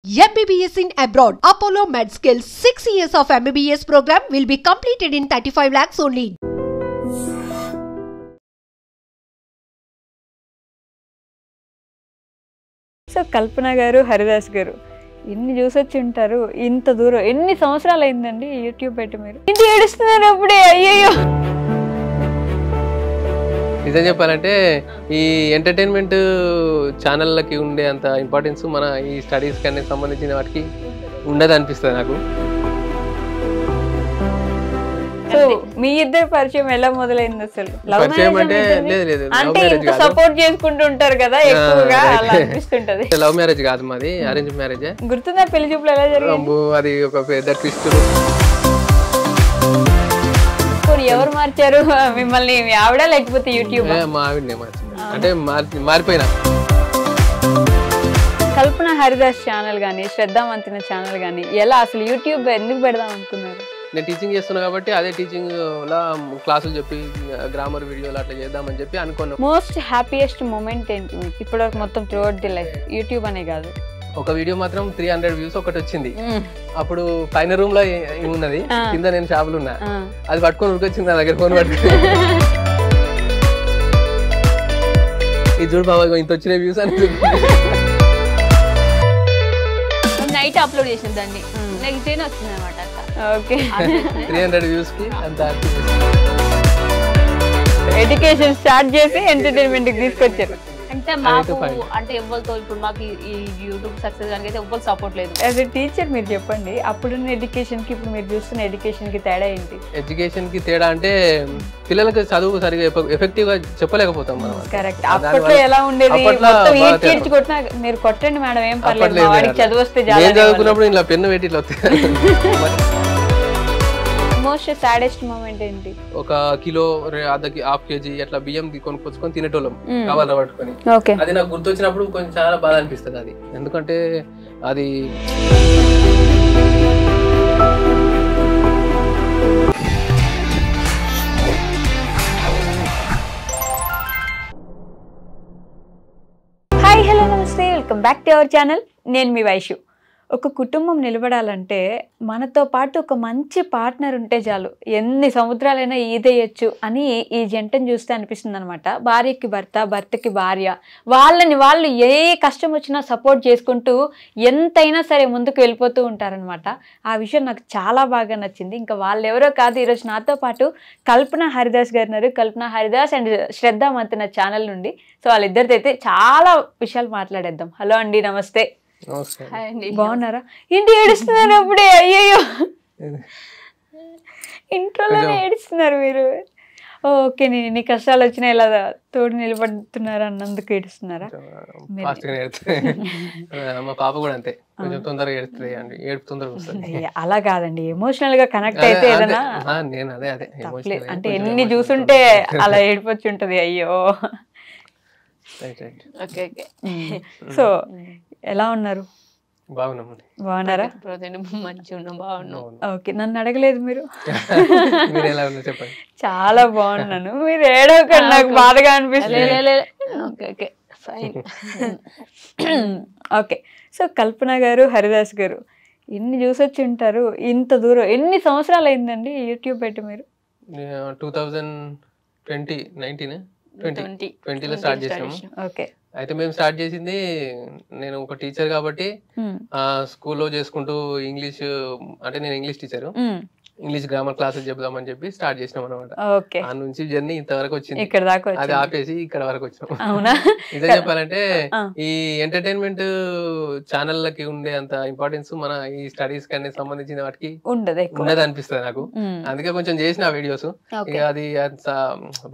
MBBS in abroad. Apollo MedSkill 6 years of MBBS program will be completed in 35 lakhs only. So కల్పన గారు, హరిదాస్ గారు ఎన్ని చూసొచ్చి ఉంటారు. ఇంత దూరం ఎన్ని సంవత్సరాలు అయిందండి యూట్యూబ్ పెట్టి మీరు? ఇంటి ఏడుస్తున్నారు అప్పుడే. అయ్యయ్యో, నిజం చెప్పాలంటే ఈ ఎంటర్టైన్మెంట్ ఛానళ్ళకి ఉండే అంత ఇంపార్టెన్స్ మన ఈ స్టడీస్ కానీ సంబంధించిన వాటికి ఉండదు అనిపిస్తుంది నాకు. సో మీ ఇద్దరు పరిచయం ఎలా మొదలైంది అసలు? పరిచయం అంటే లేదు అంటే ఇంత సపోర్ట్ చేసుకుంటూ ఉంటారు కదా ఎక్కువగా, అలా అనిపిస్తుంటది. లవ్ మ్యారేజ్ కాదు, మాది అరేంజ్ మ్యారేజ్. గుర్తుందా పెళ్లి చూపులు ఎలా జరిగింది? అది ఒక పెద్ద ట్విస్ట్. ఎవరు మార్చారు మిమ్మల్ని, మీ ఆవిడ లేకపోతే యూట్యూబ్? మా ఆవిడనే మార్చింది, అంటే మారిపోయినా. కల్పన హరిదాస్ ఛానల్ కానీ, శ్రద్ధా మంతిన ఛానల్ కానీ ఎలా అసలు యూట్యూబ్ ఎందుకు పెడదాం అనుకున్నారు? నేను టీచింగ్ చేస్తున్నా కాబట్టి అదే టీచింగ్ లో క్లాసులు చెప్పి గ్రామర్ వీడియోలు అట్లా చేద్దామని చెప్పి అనుకున్నాను. మోస్ట్ హ్యాపీయెస్ట్ మూమెంట్ ఏంటి ఇప్పటివరకు మొత్తం త్రూఅవుట్ ది లైఫ్? యూట్యూబ్ అనే కాదు, ఒక వీడియో మాత్రం 300 వ్యూస్ ఒకటి వచ్చింది. అప్పుడు పైన రూమ్ లో ఉన్నది, కింద నేను షాపులు ఉన్నా. అది పట్టుకొని ఉరికొచ్చింది నా దగ్గర, ఫోన్ పట్టుకుని. ఇది చూడు బాబా, ఇంత వచ్చిన వ్యూస్ అని. నైట్ అప్లోడ్ చేసిన దాన్ని నెక్స్ట్ డే వచ్చింది అనమాట. ఓకే, 300 వ్యూస్ కి అంత ఎడ్యుకేషన్ స్టార్ట్ చేసి ఎంటర్టైన్మెంట్ కి తీసుకొచ్చారు. అంటే మాకు అంటే ఎవరితో ఇప్పుడు మాకు ఈ యూట్యూబ్ సక్సెస్ దానికి అయితే ఎవరు సపోర్ట్ లేదు. యాజ్ ఎ టీచర్ మీరు చెప్పండి, అప్పుడున్న ఎడ్యుకేషన్ కి ఇప్పుడు మీరు చూస్తున్న ఎడ్యుకేషన్ కి తేడా ఏంటి? ఎడ్యుకేషన్ కి తేడా అంటే పిల్లలకి చదువు సరిగా ఎఫెక్టివ్ గా చెప్పలేకపోతాం మనం. కరెక్ట్. అప్పట్లో ఎలా ఉండేది, మొత్తం ఈడ్చి కొట్టినా మీరు కొట్టండి మేడం ఏం పర్లేదు, వాడికి చదువు వస్తే చదువుకున్నప్పుడు ఇలా పెన్ను పెట్టి ఇట్లా వస్తాయి. మోస్ట్ సాడెస్ట్ మూమెంట్ ఏంటి? ఒక కిలో ½ కేజీ అట్లా బియ్యం కొనుక్కొచ్చుకొని తినేటోళ్ళం కావాలా పట్టుకొని. అది నాకు గుర్తొచ్చినప్పుడు కొంచెం చాలా బాధ అనిపిస్తుంది అది. ఎందుకంటే అది హాయ్, హలో, నమస్తే, welcome back to our channel. నేను మీ వైషు. ఒక కుటుంబం నిలబడాలంటే మనతో పాటు ఒక మంచి పార్ట్నర్ ఉంటే చాలు, ఎన్ని సముద్రాలైనా ఈదేయచ్చు అని ఈ జంటను చూస్తే అనిపిస్తుంది అనమాట. భార్యకి భర్త, భర్తకి భార్య, వాళ్ళు ఏ కష్టం వచ్చినా సపోర్ట్ చేసుకుంటూ ఎంతైనా సరే ముందుకు వెళ్ళిపోతూ ఉంటారనమాట. ఆ విషయం నాకు చాలా బాగా నచ్చింది. ఇంకా వాళ్ళు ఎవరో కాదు, ఈరోజు నాతో పాటు కల్పన హరిదాస్ గారు ఉన్నారు. కల్పన హరిదాస్ అండ్ శ్రద్ధా మంతిన ఛానల్ నుండి. సో వాళ్ళిద్దరితో అయితే చాలా విషయాలు మాట్లాడేద్దాం. హలో అండి, నమస్తే. బాగున్నారా? ఇంటి ఏడుస్తున్నారు అప్పుడే. అయ్యయ్యో, ఇంట్లోనే ఏడుస్తున్నారు మీరు. ఓకే, నీ కష్టాలు వచ్చినా ఇలా తోడు నిలబడుతున్నారు అన్నందుకు ఏడుస్తున్నారా? మా పాప కూడా అంతే, కొంచెం తొందరగా ఏడుస్తుంది అండి, ఏడుపు తొందరగా వస్తుంది. అలా కాదండి, ఎమోషనల్ గా కనెక్ట్ అయితే ఏదైనా నేను అదే అంటే ఎన్ని చూసుంటే అలా ఏడిపొచ్చి ఉంటది. అయ్యో, సో ఎలా ఉన్నారు? బాగున్నారా? మంచిగా ఉన్నాం, బాగున్నాం. ఓకే, నన్ను అడగలేదు మీరు. చెప్పండి. చాలా బాగున్నాను. మీరు ఏడవకండి, నాకు బాధగా అనిపిస్తుంది. ఓకే, సో కల్పన గారు, హరిదాస్ గారు ఎన్ని చూసొచ్చి ఉంటారు. ఇంత దూరం ఎన్ని సంవత్సరాలు అయిందండి యూట్యూబ్ పెట్టి మీరు? 2020లో స్టార్ట్ చేసాము. ఓకే, అయితే మేము స్టార్ట్ చేసింది, నేను ఒక టీచర్ కాబట్టి స్కూల్లో చేసుకుంటూ ఇంగ్లీష్, అంటే నేను English teacher, English grammar classes చెప్దామని చెప్పి స్టార్ట్ చేసినాం అనమాట. ఆ నుంచి జర్నీ ఇంతవరకు వచ్చింది, అది ఆపేసి ఇక్కడ వరకు వచ్చినాం. అవునా? నిజం చెప్పాలంటే ఈ ఎంటర్టైన్మెంట్ ఛానళ్ళకి ఉండే అంత ఇంపార్టెన్స్ మన ఈ స్టడీస్ కానీ సంబంధించిన వాటికి ఉండదు అనిపిస్తుంది నాకు. అందుకే కొంచెం చేసిన వీడియోస్, అది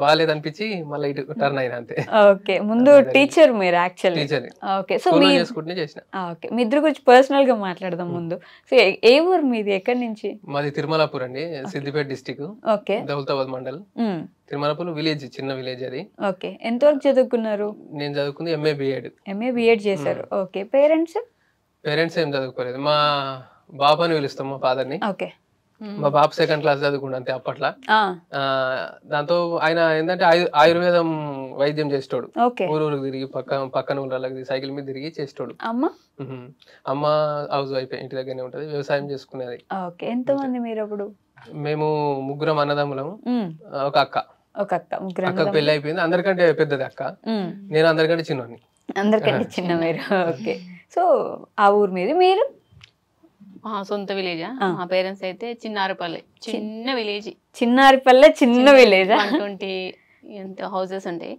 బాగాలేదు అనిపించి మళ్ళీ ఇటు టర్న్ అయినా అంతే. ఓకే, ముందు టీచర్ మీరు యాక్చువల్లీ టీచర్. ఓకే, సో చేసుకుంటే చేసిన. ఓకే, మీ ఇద్దరు గురించి పర్సనల్ గా మాట్లాడదాం ముందు. సో ఏ ఊరు మీది, ఎక్కడి నుంచి? మాది తిరుమలాపూర్ అండి, సిద్దిపేట డిస్టిక్, దౌలతాబాద్ మండల్. తిరుమలాపూర్ విలేజ్, చిన్న విలేజ్ అది. ఓకే, ఎంతవరకు చదువుకున్నారు? నేను చదువుకుంది ఎంఏ బిఎడ్ చేశారు. ఓకే, పేరెంట్స్ ఏం చదువుకోలేదు. మా బాబు అని పిలుస్తాం, మా ఫాదర్ ని. ఓకే, మా బాబు 2nd క్లాస్ చదువుకుండు అంతే అప్పట్లో. దాంతో ఆయన ఏంటంటే ఆయుర్వేదం వైద్యం చేసేటోడు. ఊరు తిరిగి పక్కన ఊళ్ళకి సైకిల్ మీద తిరిగి చేసేటోడు. అమ్మ హౌస్ వైఫ్, ఇంటి దగ్గరనే ఉంటది, వ్యవసాయం చేసుకునేది. ఎంతమంది మీరు అప్పుడు? మేము 3 అన్నదమ్ములము, ఒక అక్క. అక్కకు పెళ్లి అయిపోయింది. అందరికంటే పెద్దది అక్క, నేను అందరికంటే చిన్నవాడిని. అందరికంటే చిన్న మీరు. ఓకే. సో ఆ ఊరు మీద మీరు సొంత విలేజా? మా పేరెంట్స్ అయితే చిన్నారిపల్లె, చిన్న విలేజ్. చిన్నారిపల్లె చిన్న విలేజ్, 120 హౌసెస్ ఉంటాయి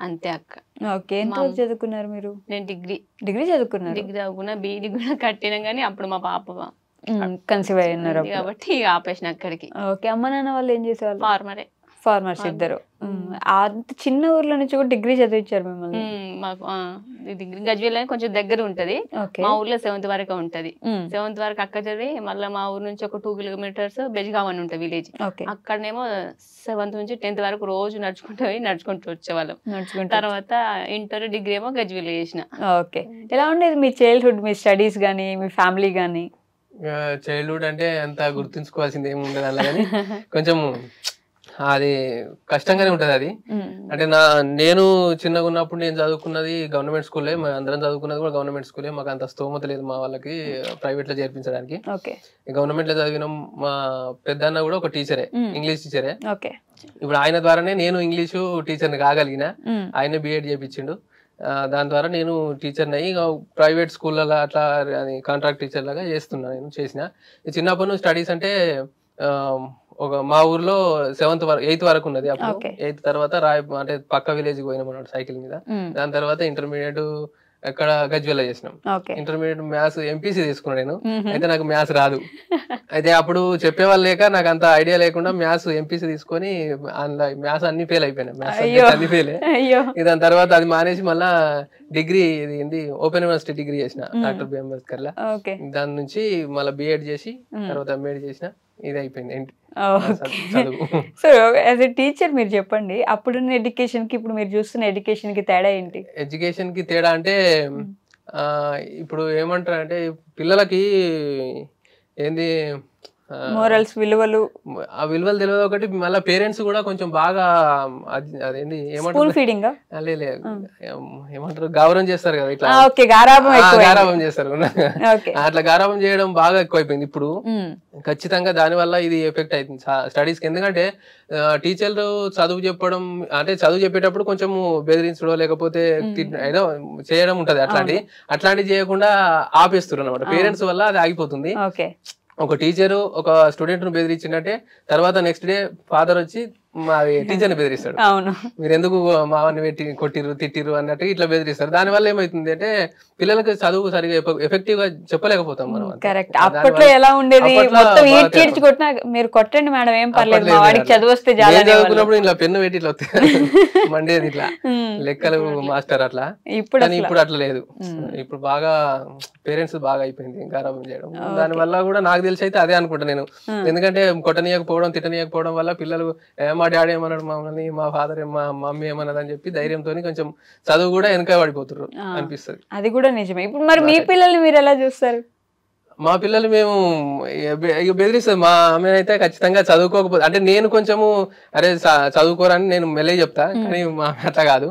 అంతే అక్క. ఓకే. ఎంత చదువుకున్నారు మీరు? నేను డిగ్రీ చదువుకున్నా. డిగ్రీ చదువుకున్నా, బీఈడి కూడా కట్టినా, కానీ అప్పుడు మా పాప కన్సీవ్ అయి ఉన్నారు కాబట్టి ఆపేసిన అక్కడికి. ఓకే. అమ్మ నాన్న వాళ్ళు ఏం చేసేవాళ్ళు? ఫార్మర్స్ ఇద్దరు. అంత చిన్న ఊర్లో నుంచి కూడా డిగ్రీ చదివించారు మిమ్మల్ని? మాకు డిగ్రీ గజ్వేల్ అని కొంచెం దగ్గర ఉంటది, మా ఊర్లో 7th వరకు ఉంటది. 7th వరకు అక్క చదివి మళ్ళీ మా ఊరు నుంచి ఒక 2 కిలోమీటర్స్ బెజ్గావ్ అని ఉంటుంది విలేజ్. అక్కడనేమో 7th నుంచి 10th వరకు రోజు నడుచుకుంటూ వచ్చేవాళ్ళం. తర్వాత ఇంటర్ డిగ్రీ ఏమో గజ్వేల్ చేసిన. ఓకే. ఎలా ఉండేది మీ చైల్డ్హుడ్, మీ స్టడీస్ గానీ, మీ ఫ్యామిలీ గానీ? చైల్డ్హుడ్ అంటే అంత గుర్తుంచుకోవాల్సింది ఏమి ఉండదు అలా, కానీ కొంచెం అది కష్టంగానే ఉంటది అది. అంటే నేను చిన్నగా ఉన్నప్పుడు నేను చదువుకున్నది గవర్నమెంట్ స్కూలే, అందరం చదువుకున్నది కూడా గవర్నమెంట్ స్కూలే. మాకు అంత స్తోమత లేదు మా వాళ్ళకి ప్రైవేట్ లో చేర్పించడానికి. గవర్నమెంట్ లో చదివిన మా పెద్దన్న కూడా ఒక టీచరే, ఇంగ్లీష్ టీచరే. ఇప్పుడు ఆయన ద్వారానే నేను ఇంగ్లీషు టీచర్ని కాగలిగిన. ఆయన బిఎడ్ చేయించిండు, దాని ద్వారా నేను టీచర్ని అయ్యి ప్రైవేట్ స్కూళ్ళలో అట్లా కాంట్రాక్ట్ టీచర్ లాగా చేస్తున్నా. నేను చేసిన చిన్నప్పటి నుంచి స్టడీస్ అంటే మా ఊర్లో 8th వరకు ఉన్నది. అప్పుడు 8th తర్వాత అంటే పక్క విలేజ్ పోయినాం అన్నమాట సైకిల్ మీద. దాని తర్వాత ఇంటర్మీడియట్ ఎక్కడ గజ్వేల్ చేసినాం. ఇంటర్మీడియట్ మ్యాథ్స్ ఎంపీసీ తీసుకున్నా నేను. అయితే నాకు మ్యాథ్స్ రాదు. అయితే అప్పుడు చెప్పేవాళ్ళు లేక నాకు అంత ఐడియా లేకుండా మ్యాథ్స్ ఎంపీసీ తీసుకొని మ్యాథ్స్ అన్ని ఫెయిల్ అయిపోయినా. మ్యాథ్స్ అన్ని ఫెయిల్. దాని తర్వాత అది మానేసి మళ్ళా డిగ్రీ ఇది ఓపెన్ యూనివర్సిటీ డిగ్రీ చేసిన డాక్టర్ బి అంబేద్కర్ లా. దాని నుంచి మళ్ళీ బిఎడ్ చేసి తర్వాత ఎంఎడ్ చేసిన. ఇది అయిపోయింది ఏంటి. సో యాజ్ ఎ టీచర్ మీరు చెప్పండి, అప్పుడున్న ఎడ్యుకేషన్ కి ఇప్పుడు మీరు చూస్తున్న ఎడ్యుకేషన్ కి తేడా ఏంటి? ఎడ్యుకేషన్ కి తేడా అంటే ఇప్పుడు ఏమంటారు అంటే పిల్లలకి ఏంది మోరల్స్, విలువలు, ఆ విలువలు తెలియదు ఒకటి. మళ్ళీ పేరెంట్స్ కూడా కొంచెం బాగా అదేంటి ఏమంటారు ఏమంటారు గౌరవం చేస్తారు కదా, ఇట్లా గారాభం చేస్తారు. అట్లా గారాభం చేయడం బాగా ఎక్కువైపోయింది ఇప్పుడు. ఖచ్చితంగా దాని వల్ల ఇది ఎఫెక్ట్ అవుతుంది స్టడీస్ కి. ఎందుకంటే టీచర్లు చదువు చెప్పడం అంటే చదువు చెప్పేటప్పుడు కొంచెం బెదిరించడం లేకపోతే ఏదో చేయడం ఉంటది, అట్లాంటివి చేయకుండా ఆపేస్తారు అన్నమాట. పేరెంట్స్ వల్ల అది ఆగిపోతుంది. ఒక టీచరు ఒక స్టూడెంట్ ను బెదిరించిందంటే తర్వాత నెక్స్ట్ డే ఫాదర్ వచ్చి మా టీచర్ ని బెదిరిస్తాడు. మీరు ఎందుకు మావాన్ని పెట్టి కొట్టిరు తిట్టిరు అన్నట్టు ఇట్లా బెదిరిస్తారు. దాని వల్ల ఏమైతుంది అంటే పిల్లలకి చదువు సరిగా ఎఫెక్టివ్ గా చెప్పలేకపోతాం మనం. కరెక్ట్. అప్పట్లో ఎలా ఉండేది, మొత్తం ఈడ్చి కొట్టినా మీరు కొట్టండి మేడం ఏం పర్లేదు, మా వాడికి చదువు వస్తే చదువుకున్నప్పుడు ఇట్లా పెన్ను పెట్టి ఇట్లా మండేది ఇట్లా లెక్కలు మాస్టర్ అట్లా. ఇప్పుడు అట్లా లేదు. ఇప్పుడు బాగా పేరెంట్స్ బాగా అయిపోయింది గారాబం చేయడం. దాని వల్ల కూడా నాకు తెలిసి అయితే అదే అనుకుంటా నేను. ఎందుకంటే కొట్టనీయకపోవడం తిట్టనీయకపోవడం వల్ల పిల్లలు మా డాడీ ఏమన్నాడు మమ్మల్ని, మా ఫాదర్ మా మమ్మీ ఏమన్నది అని చెప్పి ధైర్యంతో కొంచెం చదువు కూడా వెనక పడిపోతున్నారు అనిపిస్తుంది. అది కూడా నిజమే. ఇప్పుడు మరి మీ పిల్లల్ని మీరు ఎలా చూస్తారు? మా పిల్లలు మేము బెదిరిస్తాం. మా అమ్మ అయితే ఖచ్చితంగా చదువుకోకపోతే అంటే నేను కొంచెము అరే చదువుకోరని నేను మెల్లే చెప్తా, కానీ మా అట్లా కాదు,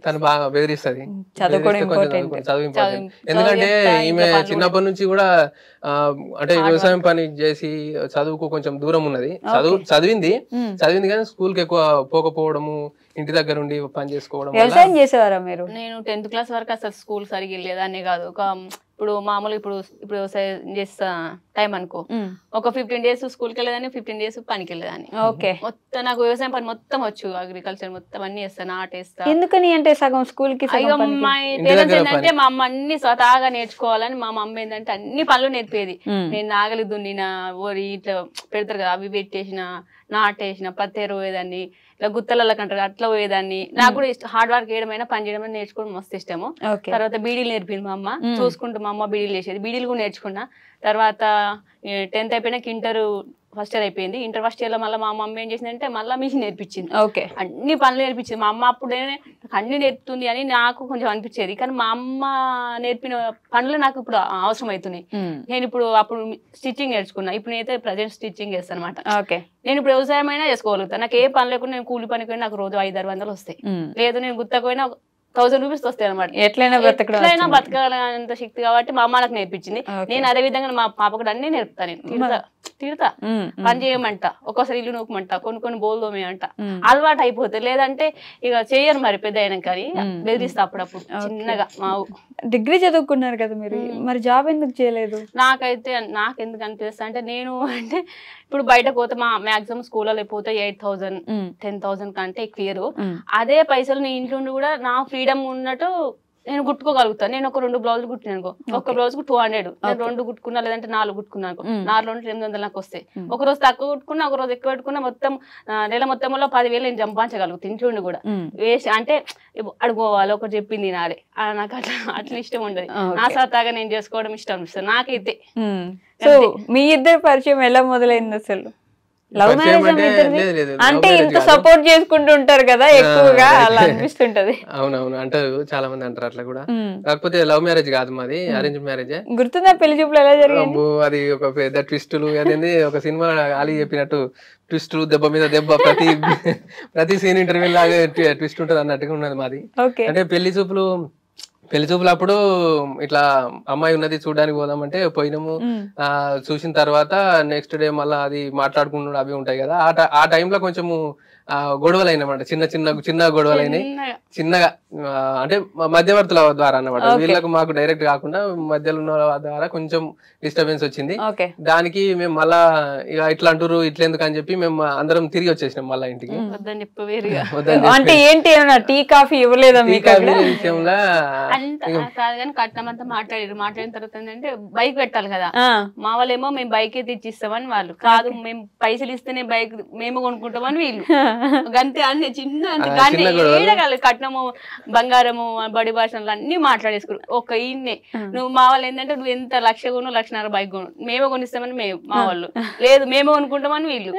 తను బాగా బెదిరిస్తుంది. చదువు ఇంపార్టెంట్. ఎందుకంటే ఈమె చిన్నప్పటి నుంచి కూడా అంటే వ్యవసాయం పని చేసి చదువుకు కొంచెం దూరం ఉన్నది. చదివింది కానీ స్కూల్ కి ఎక్కువ పోకపోవడము, ఇంటి దగ్గర ఉండి పని చేసుకోవడం. వ్యవసాయం చేసేవారా మీరు? నేను 10th క్లాస్ వరకు అసలు స్కూల్ సరిగ్గా వెళ్ళేదాన్ని కాదు. ఇప్పుడు మామూలు ఇప్పుడు వ్యవసాయం చేస్తా టైం అనుకో, ఒక 15 days స్కూల్కి వెళ్ళేదాన్ని, 15 days పనికి వెళ్ళేదాన్ని. మొత్తం నాకు వ్యవసాయం పని మొత్తం వచ్చు, అగ్రికల్చర్ మొత్తం అన్ని చేస్తా, నాటేస్తా. ఎందుకని అంటే సగం స్కూల్ కి మా పేరెంట్స్ ఏంటంటే మా అమ్మ అన్ని స్వతహాగా నేర్చుకోవాలని, మా అమ్మ ఏంటంటే అన్ని పనులు నేర్పేది. నేను నాగలి దున్నిన, ఓరి ఇట్లా పెడతారు కదా అవి పెట్టేసిన, నాటేసిన, పత్తేరు పోయేదాన్ని, ఇలా గుత్తలకి అంటారు అట్లా పోయేదాన్ని. నాకు కూడా హార్డ్ వర్క్ చేయడమైనా పని చేయడం నేర్చుకోవడం మస్తు ఇష్టము. తర్వాత బీడీలు నేర్పింది మా అమ్మ, చూసుకుంటూ మా అమ్మ బీడీలు చేసేది, బీడీలు కూడా నేర్చుకున్నా. తర్వాత 10th అయిపోయినాక ఇంటర్ ఫస్ట్ ఇయర్ అయిపోయింది. ఇంటర్ ఫస్ట్ ఇయర్ లో మళ్ళీ మా మమ్మీ ఏం చేసిందంటే మళ్ళీ మిషన్ నేర్పించింది. ఓకే, అన్ని పనులు నేర్పించింది. మా అమ్మ అప్పుడు అన్ని నేర్పుతుంది అని నాకు కొంచెం అనిపించేది, కానీ మా అమ్మ నేర్పిన పనులు నాకు ఇప్పుడు అవసరం అవుతున్నాయి. నేను ఇప్పుడు అప్పుడు స్టిచ్చింగ్ నేర్చుకున్నా, ఇప్పుడు నేనైతే ప్రజెంట్ స్టిచ్చింగ్ చేస్తాను అనమాట. ఓకే, నేను ఇప్పుడు వ్యవసాయం అయినా చేసుకోగలుగుతాను. నాకు ఏ పని లేకుండా నేను కూలి పనికి నాకు రోజు 500-600 వస్తాయి. లేదు నేను గుత్తకపోయినా 1000 రూపీస్ వస్తాయి అనమాట. ఎట్లయినా బతకాలంత శక్తి కాబట్టి మా అమ్మ నాకు నేర్పించింది. నేను అదే విధంగా మా పాప కూడా అన్ని నేర్పుతా. నేను తిడతా, పని చేయమంట, ఒక్కోసారి ఇల్లు నూకమంట, కొన్ని బోల్ తోమేయంట, అలవాటు అయిపోతుంది. లేదంటే ఇక చేయరు మరి పెద్ద అయినా, కానీ బెదిరిస్తా అప్పుడప్పుడు చిన్నగా. మా డిగ్రీ చదువుకున్నారు కదా మీరు, మరి జాబ్ ఎందుకు చేయలేదు? నాకెందుకు అనిపిస్తా అంటే, నేను అంటే ఇప్పుడు బయట పోతే మాక్సిమం స్కూల్లో పోతే 8000 10,000 కంటే ఎక్కువ. అదే పైసలు నేను ఇంట్లో ఉండి కూడా నా ఫ్రీడమ్ ఉన్నట్టు నేను కుట్టుకోగలుగుతాను. నేను ఒక 2 బ్లౌజులు కుట్టినాను, ఒక బ్లౌజ్ కు 200, నేను 2 కుట్టుకున్నా లేదంటే 4 కుట్టుకున్నాను, 4 800 నాకు వస్తాయి. ఒక రోజు తక్కువ కుట్టుకున్నా, ఒక రోజు ఎక్కువ పెట్టుకున్నా, మొత్తం నెల మొత్తంలో 10,000 నేను సంపాదించగలుగుతాను ఇంట్లో ఉండి కూడా. వేస్ట్ అంటే అడుకోవాలి, ఒకటి చెప్పింది నాడే, నాకు అట్లా ఇష్టం ఉండదు. నా సరదాగా నేను చేసుకోవడం ఇష్టం అనిపిస్తుంది నాకైతే. సో మీ ఇద్దరు పరిచయం ఎలా మొదలైంది అసలు? లవ్ మ్యారేజ్ అంటే ఇంత సపోర్ట్ చేసుకుంటూ ఉంటారు కదా ఎక్కువగా, అలా అనిపిస్తుంటది. అవునవును అంటారు, చాలా మంది అంటారు అట్లా కూడా. కాకపోతే లవ్ మ్యారేజ్ కాదు, మాది అరేంజ్ మ్యారేజ్. గుర్తుందా పెళ్లి చూపులు ఎలా జరిగింది? అది ఒక పెద్ద ట్విస్టులు, అదేంది ఒక సినిమా అలీ చెప్పినట్టు ట్విస్టులు, దెబ్బ మీద దెబ్బ, ప్రతి సీన్ ఇంటర్వ్యూ లాగా ట్విస్ట్ ఉంటది అన్నట్టుగా ఉన్నది మాది. అంటే పెళ్లి చూపులు అప్పుడు ఇట్లా అమ్మాయి ఉన్నది చూడడానికి పోదామంటే పోయినాము. చూసిన తర్వాత నెక్స్ట్ డే మళ్ళీ అది మాట్లాడుకుంటూ అవి ఉంటాయి కదా, ఆ టైంలో కొంచెము గొడవలు అయినమాట, చిన్న గొడవలు అయినాయి చిన్నగా. అంటే మధ్యవర్తుల ద్వారా అన్నమాట, వీళ్ళకు మాకు డైరెక్ట్ కాకుండా మధ్యలో ఉన్న ద్వారా కొంచెం డిస్టర్బెన్స్ వచ్చింది. దానికి మేము మళ్ళా ఇక ఇట్లా అంటారు ఇట్లా ఎందుకు అని చెప్పి మేము అందరం తిరిగి వచ్చేసినాం మళ్ళా ఇంటికి. అంటే ఏంటి టీ కాఫీ ఇవ్వలేదా విషయంలో? కట్నం అంతా మాట్లాడిన తర్వాత ఏంటంటే బైక్ పెట్టాలి కదా, మా వాళ్ళేమో మేము బైక్ తెచ్చిస్తామని వాళ్ళు, కాదు మేము పైసలు ఇస్తేనే బైక్ మేము కొనుక్కుంటామని వీళ్ళు. గంతే అన్ని చిన్న కట్నము బంగారము బడి భాషలు అన్ని మాట్లాడేసుకున్నారు. ఒక ఈయన్నే నువ్వు మా వాళ్ళు ఏంటంటే నువ్వు ఎంత 1,00,000 కొను 1,50,000 బైక్ కొను, మేమే కొనిస్తామని మా వాళ్ళు, లేదు మేమే కొనుక్కుంటామని వీళ్ళు.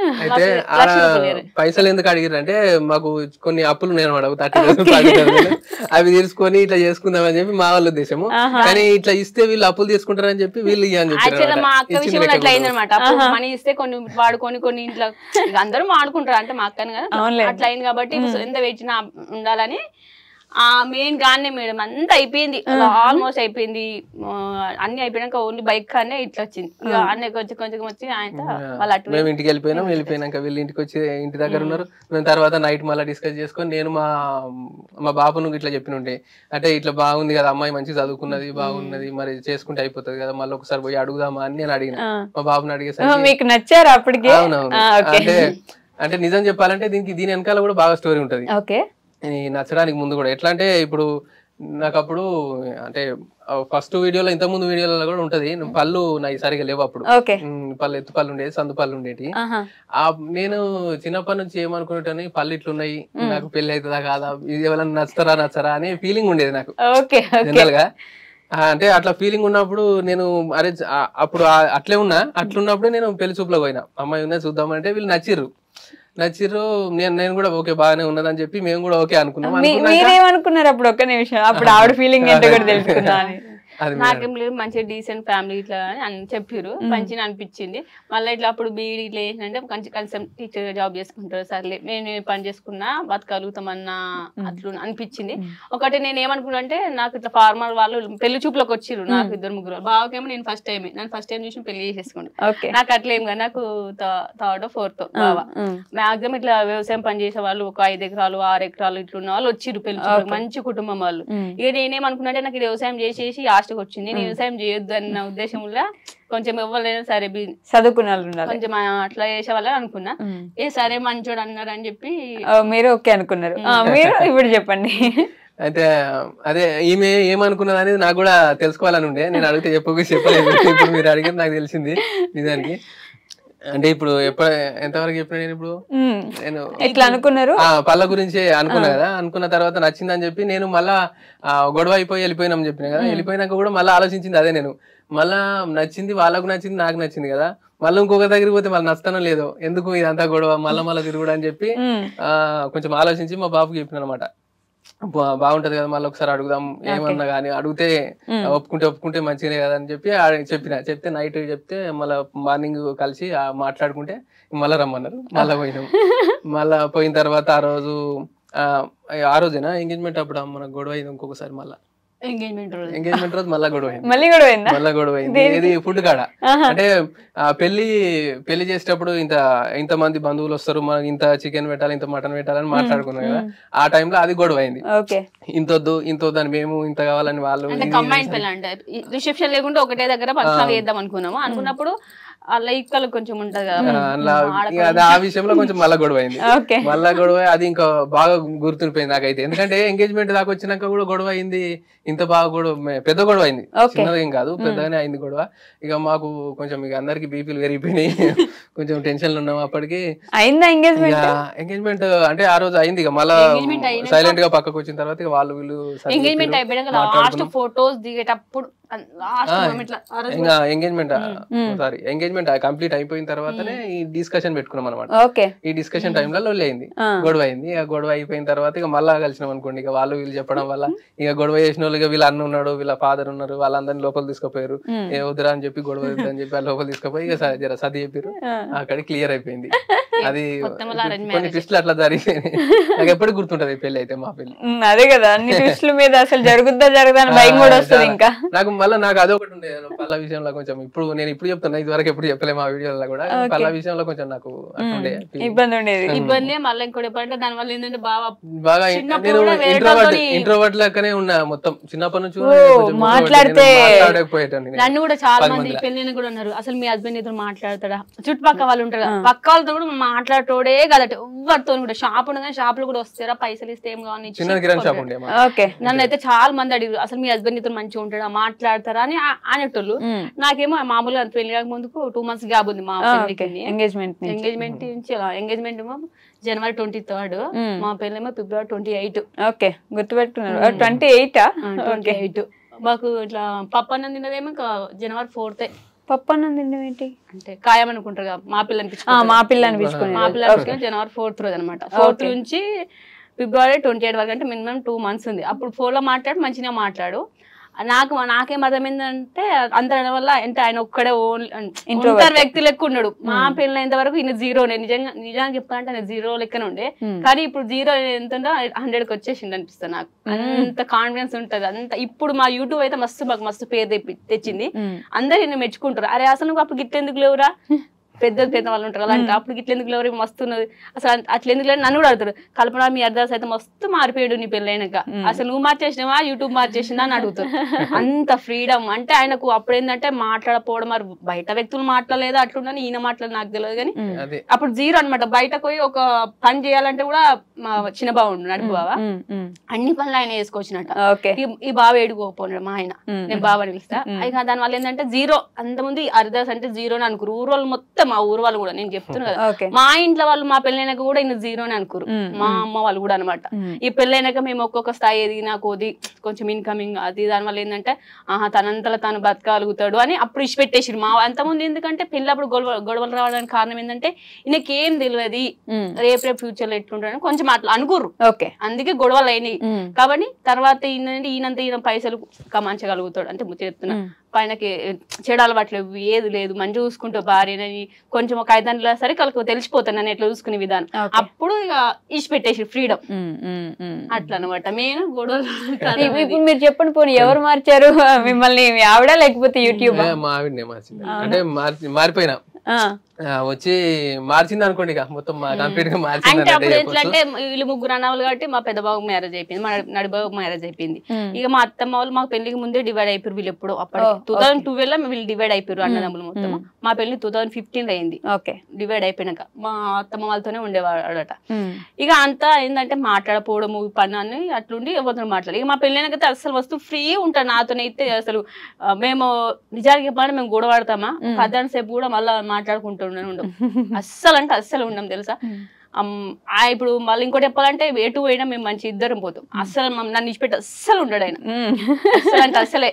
పైసలు ఎందుకు అడిగారు అంటే, మాకు కొన్ని అప్పులు ఉన్నాయి అనమాట, 30,000 అవి తీసుకొని ఇట్లా చేసుకుందామని చెప్పి మా వాళ్ళ ఉద్దేశము. కానీ ఇట్లా ఇస్తే వీళ్ళు అప్పులు తీసుకుంటారని చెప్పి వీళ్ళు మా అక్క విషయంలో అట్లా అయిందనమాట. అప్పుడు మనీ ఇస్తే కొన్ని వాడుకొని కొన్ని ఇంట్లో అందరూ వాడుకుంటారు, అంటే మా అక్కని అట్లా అయింది కాబట్టి ఎంత వేచినా ఉండాలని ఆ మెయిన్ గానే మేడం అంతా అయిపోయింది, ఆల్మోస్ట్ అయిపోయింది, అన్ని అయిపోయినాక ఓన్లీ బైక్ కానే ఇట్లా వచ్చింది. అన్నీ కొంచెం వచ్చి ఆయన వాళ్ళు అటు మేము ఇంటికి వెళ్ళిపోయినాక వీళ్ళు ఇంటికి వచ్చి ఇంటి దగ్గర ఉన్నారు. మేము తర్వాత నైట్ మళ్ళీ డిస్కస్ చేసుకొని నేను మా బాబును ఇట్లా చెప్పినుండే, అంటే ఇట్లా బాగుంది కదా అమ్మాయి మంచిగా చదువుకున్నది బాగున్నది, మరి చేసుకుంటే అయిపోతుంది కదా, మళ్ళీ ఒకసారి పోయి అడుగుదామా అని నేను అడిగిన. మా బాబుని అడిగేసరికి మీకు నచ్చారు అప్పటికి? అవునవును, అంటే నిజం చెప్పాలంటే దీని వెనకాల కూడా బాగా స్టోరీ ఉంటది. నచ్చడానికి ముందు కూడా ఎట్లా అంటే, ఇప్పుడు నాకు అప్పుడు అంటే ఫస్ట్ వీడియోలో ఇంత ముందు వీడియోలో కూడా ఉంటది, పళ్ళు నాకు సరిగా లేవు అప్పుడు, పళ్ళు ఎత్తు పళ్ళు ఉండేది, సందు పళ్ళు ఉండేటి. నేను చిన్నప్పటి నుంచి ఏమనుకునేటని పళ్ళు ఇట్లున్నాయి, నాకు పెళ్లి అవుతుందా కాదా, ఇది ఎవరైనా నచ్చరా అనే ఫీలింగ్ ఉండేది నాకు జనరల్ గా. అంటే అట్లా ఫీలింగ్ ఉన్నప్పుడు నేను అరే అప్పుడు అట్లున్నప్పుడు నేను పెళ్లి చూపులో పోయినా, అమ్మాయి ఉన్నది చూద్దామంటే వీళ్ళు నచ్చిర్రు, నేను కూడా ఓకే బాగానే ఉన్నదని చెప్పి మేము కూడా ఓకే అనుకున్నాం. మీరేమనుకున్నారు అప్పుడు? ఒక్క నిమిషం, అప్పుడు ఆవిడ ఫీలింగ్ ఏంటో కూడా తెలుసుకుందా? నాకేం లేదు, మంచిగా డీసెంట్ ఫ్యామిలీ ఇట్లా అని చెప్పారు, మంచిగా అనిపించింది. మళ్ళీ ఇట్లా అప్పుడు బీఈడి ఇట్లా ఏంటంటే కలిసి టీచర్ జాబ్ చేసుకుంటారు, సర్లే నేను పని చేసుకున్నా బతకగలుగుతామన్నా అట్లా అనిపించింది. ఒకటి నేను ఏమనుకున్నా అంటే, నాకు ఇట్లా ఫార్మర్ వాళ్ళు పెళ్లి చూపులోకి వచ్చిర్రు, నాకు 2-3 బావకేమో నేను ఫస్ట్ టైం చూసి పెళ్లి చేసేసుకున్నాను. నాకు అట్లా ఏం కాదు, నాకు 3rd or 4th బావ. మాక్సిమం ఇట్లా వ్యవసాయం పని చేసే వాళ్ళు ఒక 5 ఎకరాలు 6 ఎకరాలు ఇట్లున్న వాళ్ళు వచ్చిర్రు పెళ్లి చూపులకు, మంచి కుటుంబం వాళ్ళు. ఇక నేనేమనుకున్నా అంటే, నాకు వ్యవసాయం చేసేసి వచ్చింది, నేను వ్యవసాయం చేయొద్దు అన్న ఉద్దేశంలో కొంచెం ఇవ్వలేదా సరే చదువుకున్న కొంచెం అట్లా చేసే వాళ్ళ అనుకున్నా. సరే మంచోడు అన్నారు అని చెప్పి మీరు ఓకే అనుకున్నారు. మీరు ఇప్పుడు చెప్పండి. అయితే అదే ఈమె ఏమనుకున్నది అనేది నాకు కూడా తెలుసుకోవాలని ఉండే, నేను అడిగితే చెప్పలేదు. ఇప్పుడు మీరు అడిగితే నాకు తెలిసింది నిజానికి. అంటే ఇప్పుడు ఎంతవరకు చెప్పిన నేను ఇప్పుడు ఎట్లా అనుకున్నారు పళ్ళ గురించి అనుకున్నా కదా, అనుకున్న తర్వాత నచ్చిందని చెప్పి నేను మళ్ళా గొడవ అయిపోయి వెళ్ళిపోయినాం చెప్పిన కదా, వెళ్ళిపోయినాక కూడా మళ్ళీ ఆలోచించింది అదే, నేను మళ్ళా నచ్చింది, వాళ్ళకు నచ్చింది, నాకు నచ్చింది కదా, మళ్ళీ ఇంకొక దగ్గరికి పోతే మళ్ళీ నచ్చతానో లేదో, ఎందుకు ఇదంతా గొడవ మళ్ళా తిరుగుడు అని చెప్పి కొంచెం ఆలోచించి మా బాబుకి చెప్పిన అనమాట. బాగుంటది కదా, మళ్ళీ ఒకసారి అడుగుదాం, ఏమన్నా కానీ అడిగితే ఒప్పుకుంటే మంచిదే కదా అని చెప్పి చెప్తే నైట్ చెప్తే మళ్ళీ మార్నింగ్ కలిసి మాట్లాడుకుంటే మళ్ళీ రమ్మన్నారు. మళ్ళీ పోయినాం. మళ్ళా పోయిన తర్వాత ఆ రోజేనా ఎంగేజ్మెంట్ అప్పుడు మనకు గొడవ అయింది ఇంకొకసారి. మళ్ళీ ఎంగేజ్మెంట్ రోజు మళ్ళా గొడవ అయింది. ఇది ఫుడ్ కాడ అంటే పెళ్లి చేసేటప్పుడు ఇంత మంది బంధువులు వస్తారు, మనకి ఇంత చికెన్ పెట్టాలి, ఇంత మటన్ పెట్టాలని మాట్లాడుకున్నాం కదా, ఆ టైంలో అది గొడవ అయింది. ఇంతొద్దు అని మేము ఇంత కావాలని వాళ్ళు. కంబైన్ పెళ్లి అంటే రిసెప్షన్ లేకుండా ఒకటే దగ్గర ఫంక్షన్ చేద్దాం అనుకున్నప్పుడు అలా ఈక్వల్ కొంచెం ఉంటది కదా, ఆ విషయంలో కొంచెం మళ్ళా గొడవ అయింది. మళ్ళా గొడవ అది ఇంకా బాగా గుర్తుండిపోయింది నాకైతే. ఎందుకంటే ఎంగేజ్మెంట్ దాకా వచ్చినాక కూడా గొడవ అయింది. ఇంత బాగా పెద్ద గొడవ అయింది, చిన్నదేం కాదు, పెద్దగానే అయింది గొడవ. ఇక మాకు కొంచెం ఇక అందరికి బీపీలు పెరిగిపోయినాయి, కొంచెం టెన్షన్లు ఉన్నాం. అప్పటికి ఎంగేజ్మెంట్ అంటే ఆ రోజు అయింది. ఇక మళ్ళా సైలెంట్ గా పక్కకు వచ్చిన తర్వాత ఇక వాళ్ళు వీళ్ళు ఎంగేజ్మెంట్ అయిపోయాక ఫోటోస్ దిగేటప్పుడు ఎంగేజ్మెంట్ కంప్లీట్ అయిపోయిన తర్వాతనే ఈ డిస్కషన్ పెట్టుకున్నాం అనమాట. ఈ డిస్కషన్ టైంలో లొల్లి అయింది, గొడవ అయింది. ఇక గొడవ అయిపోయిన తర్వాత ఇక మళ్ళా కలిసినాం అనుకోండి. ఇక వాళ్ళు వీళ్ళు చెప్పడం వల్ల ఇక గొడవ చేసిన వాళ్ళు వీళ్ళ అన్న ఉన్నాడు, వీళ్ళ ఫాదర్ ఉన్నారు, వాళ్ళందరినీ లోపల తీసుకుపోయారు. ఏ వద్దురా అని చెప్పి గొడవ అని చెప్పి వాళ్ళు లోపల తీసుకుపోయి ఇక జర సది చెప్పారు. అక్కడ క్లియర్ అయిపోయింది. అది కొన్ని ట్విస్టులు అట్లా జరిగిపోయినాయి. నాకు ఎప్పటికి గుర్తుంటది పెళ్లి అయితే మా పెళ్లి. అదే కదా, అన్ని ట్విస్టుల మీద అసలు జరుగుద్దా భయం కూడా వస్తుంది. ఇంకా నాకు అదొకటి ఉండే పల్ల విషయంలో కొంచెం. నేను ఇప్పుడు చెప్తున్నా, ఇది వరకు ఎప్పుడు చెప్పలే మా వీడియోలో కూడా. పల్ల విషయంలో కొంచెం నాకు ఇబ్బంది ఉండేది. ఇబ్బంది మళ్ళీ ఇంకోటి ఎప్పుడంటే దాని వల్ల ఏంటంటే బాగా నేను ఇంట్రోవర్ట్ లెక్కనే ఉన్నా మొత్తం చిన్నప్పటి నుంచి. మాట్లాడితే నన్ను కూడా చాలా మంది పెళ్ళిన కూడా ఉన్నారు, అసలు మీ హస్బెండ్ ఇద్దరు మాట్లాడతాడా, చుట్టుపక్కల వాళ్ళు ఉంటారు పక్క వాళ్ళతో కూడా మాట్లాడటోడే కదట. ఎవరితో కూడా షాప్ ఉండగా షాపులు కూడా వస్తారా, పైసలు ఇస్తే ఏం కావాలి. నన్ను అయితే చాలా మంది అడిగారు, అసలు మీ హస్బెండ్ ఇద్దరు మంచిగా ఉంటాడా, మాట్లాడతారా అని అనేటోళ్ళు. నాకేమో మామూలుగా పెళ్లి కాక ముందుకు 2 months గ్యాప్ ఉంది మా పెళ్లికి. ఎంగేజ్మెంట్ నుంచి ఎంగేజ్మెంట్ ఏమో January 23rd, మా పెళ్ళేమో February 28. ఓకే, గుర్తుపెట్టుకున్నారు. 28 మాకు ఇట్లా పప్పన్నం తిన్నదేమో January 4th. పప్పన్నం తినడం ఏంటి అంటే ఖాయం అనుకుంటారు కదా, మా పిల్ల అనిపించుకుని January 4th రోజు అనమాట. 4th నుంచి February 28 వరకు అంటే మినిమం 2 months ఉంది. అప్పుడు ఫోన్ లో మాట్లాడు, మంచిగా మాట్లాడు. నాకేం అర్థమైందంటే అందరి వల్ల అంటే ఆయన ఒక్కడే ఇంటర్ వ్యక్తి లెక్క ఉన్నాడు. మా పెళ్ళి అయినంత వరకు ఈయన 0. నిజంగా చెప్పాలంటే ఆయన 0 లెక్కనే ఉండే. కానీ ఇప్పుడు 0 ఎంత 100కి వచ్చేసింది అనిపిస్తుంది నాకు. అంత కాన్ఫిడెన్స్ ఉంటది అంత. ఇప్పుడు మా యూట్యూబ్ అయితే మాకు మస్తు పేరు తెచ్చింది. అందరు ఈయన మెచ్చుకుంటారు. అరే అసలు నువ్వు అప్పుడు గిట్టెందుకు లేవురా, పెద్ద వాళ్ళు ఉంటారు కదా, అంటే అప్పుడు ఇట్లా ఎందుకు ఎవరు మస్తున్నది అసలు అట్లా ఎందుకు లేదు నన్ను కూడా అడుగుతారు. కల్పన మీ అర్ధాస్ అయితే మస్తు మారిపోయాడు నీ పెళ్ళైనాక, అసలు నువ్వు మార్చేసినావా యూట్యూబ్ మార్చేసిందా అని అడుగుతారు. అంత ఫ్రీడమ్ అంటే ఆయనకు. అప్పుడు ఏంటంటే మాట్లాడకపోవడం, మరి బయట వ్యక్తులు మాట్లాడలేదు అట్లుండని ఈయన మాట్లాడదు నాకు తెలియదు. కానీ అప్పుడు 0 అనమాట. బయటకు పోయి ఒక పని చేయాలంటే కూడా మా చిన్న బావ ఉండు, నడుపు బావ, అన్ని పనులు ఆయన వేసుకోవచ్చినట్ట. ఈ బావ ఏడుకోపోయినాడు మా ఆయన, నేను బావ పిలుస్తా. ఇక దాని వల్ల ఏంటంటే 0. అంతమంది అర్ధాస్ అంటే 0 అని అనుకురు ఊరు వాళ్ళు మొత్తం. మా ఊరు వాళ్ళు కూడా నేను చెప్తున్నా కదా, మా ఇంట్లో వాళ్ళు మా పెళ్ళైనాక కూడా ఈయన 0 అని అనుకోరు. మా అమ్మ వాళ్ళు కూడా అనమాట. ఈ పెళ్ళైనాక మేము ఒక్కొక్క స్థాయి ఎదిగినా కొద్ది కొంచెం ఇన్కమింగ్ అది దాని వల్ల ఏంటంటే తనంతలో తాను బతకగలుగుతాడు అని అప్పుడు ఇచ్చిపెట్టేసారు. మా అంతమంది ఎందుకంటే పెళ్ళప్పుడు గొడవలు రావడానికి కారణం ఏంటంటే ఈయనకి ఏం తెలియదు, రేపు ఫ్యూచర్ లో ఎట్లుంటాడని కొంచెం అట్లా అనుకోరు. అందుకే గొడవలు అయినాయి. కాబట్టి తర్వాత ఈయన పైసలు కమాంచగలుగుతాడు అంటే చెప్తున్నా. ఆయనకి చెడు అలవాట్లేదు, ఏది లేదు, మంచి చూసుకుంటూ భార్యని కొంచెం ఒక 5 నెలల సరే వాళ్ళకి తెలిసిపోతాను నన్ను ఎట్లా చూసుకునే విధానం. అప్పుడు ఇక ఇచ్చి పెట్టేసి ఫ్రీడమ్ అట్లా అనమాట. మెయిన్ గొడవలు. ఇప్పుడు మీరు చెప్పండి, పోనీ ఎవరు మార్చారు మిమ్మల్ని, మీ ఆవిడ లేకపోతే యూట్యూబ్? మా ఆవిడనే మార్చింది. అంటే మారిపోయినా వచ్చి మార్చింది అనుకోండి, ఇక మొత్తం కంప్లీట్ గా మార్చింది. అంటే అప్పుడు ఎట్లా అంటే వీళ్ళు 3 అన్నవాళ్ళు కాబట్టి మా పెద్ద బాబు మ్యారేజ్ అయిపోయింది, మా నడిబాబు మ్యారేజ్ అయిపోయింది. ఇక మా అత్తమ్మ వాళ్ళు మా పెళ్లికి ముందే డివైడ్ అయిపోయారు. వీళ్ళు ఎప్పుడు అప్పటికి 2012 లో వీళ్ళు డివైడ్ అయిపోయారు అన్నదమ్ములు మొత్తం. మా పెళ్లి 2015 అయింది. డివైడ్ అయిపోయినాక మా అత్తమ్మ వాళ్ళతోనే ఉండేవాడట. ఇక అంతా ఏంటంటే మాట్లాడపోవడము పని అని అట్లుండి ఎవరితో మాట్లాడాలి. ఇక మా పెళ్ళైనాకైతే అసలు వస్తూ ఫ్రీ ఉంటాను నాతోనైతే. అసలు మేము నిజానికి చెప్పాలంటే మేము గొడవ పడతామా 10 సేపు కూడా మళ్ళీ మాట్లాడుకుంటూ ఉండవు. అస్సలు అంటే అస్సలు ఉండం తెలుసా. ఇప్పుడు మళ్ళీ ఇంకోటి చెప్పాలంటే ఎటు పోయినా మేము మంచి ఇద్దరం పోతాం. అస్సలు నన్ను ఇచ్చిపెట్టి అస్సలు ఉండడు ఆయన. అస్సలు అంటే అస్సలే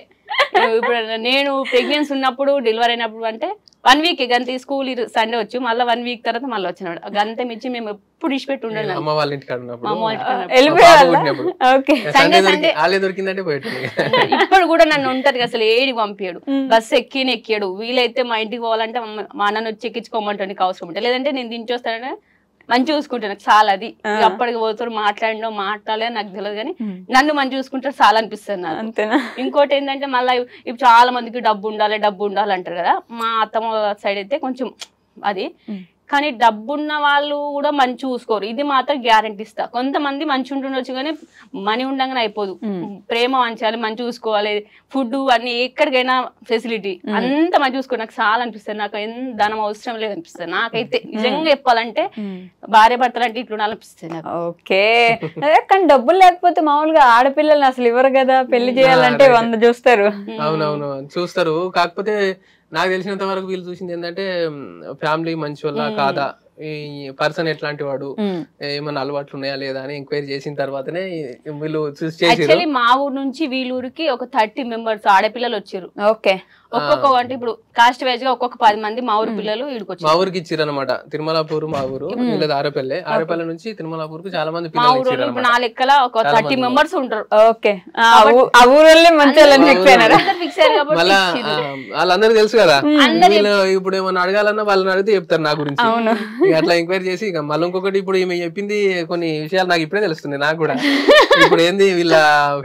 ఇప్పుడు నేను ప్రెగ్నెన్సీ ఉన్నప్పుడు డెలివరీ అయినప్పుడు అంటే 1 వీక్ గంతే స్కూల్ సండే వచ్చి మళ్ళీ 1 వీక్ తర్వాత మళ్ళీ వచ్చినాడు గంతే మించి మేము ఎప్పుడు ఇచ్చిపెట్టి ఉండాలి అమ్మ వాళ్ళ ఇంటికి ఇప్పుడు కూడా నన్ను ఉంటది అసలు ఏడికి పంపించాడు బస్సు ఎక్కియాడు వీలైతే మా ఇంటికి పోవాలంటే మా అన్న వచ్చి ఎక్కించుకోమంటాడు నీకు అవసరం ఉంటుంది లేదంటే నేను దించొస్తానని మంచి చూసుకుంటాను చాలా అది అప్పటికి పోతారు మాట్లాడలే నాకు తెలియదు కానీ నన్ను మంచి చూసుకుంటారు చాలా అనిపిస్తుంది నాకు ఇంకోటి ఏంటంటే మళ్ళీ ఇప్పుడు చాలా మందికి డబ్బు ఉండాలి అంటారు కదా మా అత్తమ్మ సైడ్ అయితే కొంచెం అది కానీ డబ్బున్న వాళ్ళు కూడా మంచి చూసుకోరు ఇది మాత్రం గ్యారంటీ ఇస్తా కొంతమంది మంచి ఉంటుండొచ్చు కానీ మనీ ఉండగానే అయిపోదు ప్రేమ మంచాలి మంచి చూసుకోవాలి ఫుడ్ అన్ని ఎక్కడికైనా ఫెసిలిటీ అంత మంచి చూసుకో నాకు చాలా అనిపిస్తుంది నాకు ఎంత ధనం అవసరం లేదు అనిపిస్తుంది నాకైతే నిజంగా చెప్పాలంటే భార్య భర్తలు అంటే ఇట్లా అనిపిస్తుంది నాకు ఓకే కానీ డబ్బులు లేకపోతే మామూలుగా ఆడపిల్లల్ని అసలు ఇవ్వరు కదా పెళ్లి చేయాలంటే 100 చూస్తారు అవునవును చూస్తారు కాకపోతే నాకు తెలిసినంత వరకు వీళ్ళు చూసింది ఏంటంటే ఫ్యామిలీ మంచి వల్ల కాదా ఈ పర్సన్ ఎట్లాంటి వాడు ఏమన్నా అలవాట్లు ఉన్నాయా లేదా అని ఎంక్వైరీ చేసిన తర్వాతనే వీళ్ళు యాక్చువల్లీ మా ఊరు నుంచి వీళ్ళూరికి ఒక 30 మెంబర్స్ ఆడపిల్లలు వచ్చారు ఓకే ఒక్కొక్క అంటే ఇప్పుడు కాస్ట్ వైజ్ గా ఒక్కొక్క 10 మంది మా ఊరు పిల్లలు మా ఊరికి ఇచ్చారు అనమాట తిరుమలాపూర్ మా ఊరు వీళ్ళది ఆరేపల్లి నుంచి తిరుమలాపూర్ కు చాలా మంది మా ఊరు నా లెక్కల ఒక 30 మెంబర్స్ ఉంటారు ఓకే ఆ ఊళ్ళో మంచి వాళ్ళందరూ తెలుసు కదా వీళ్ళు ఇప్పుడు ఏమన్నా అడగాలన్నా వాళ్ళని అడిగితే చెప్తారు నా గురించి అట్లా ఎంక్వైరీ చేసి ఇక మళ్ళీ ఇంకొకటి ఇప్పుడు ఈమె చెప్పింది కొన్ని విషయాలు నాకు ఇప్పుడే తెలుస్తుంది నాకు కూడా ఇప్పుడు ఏంది వీళ్ళ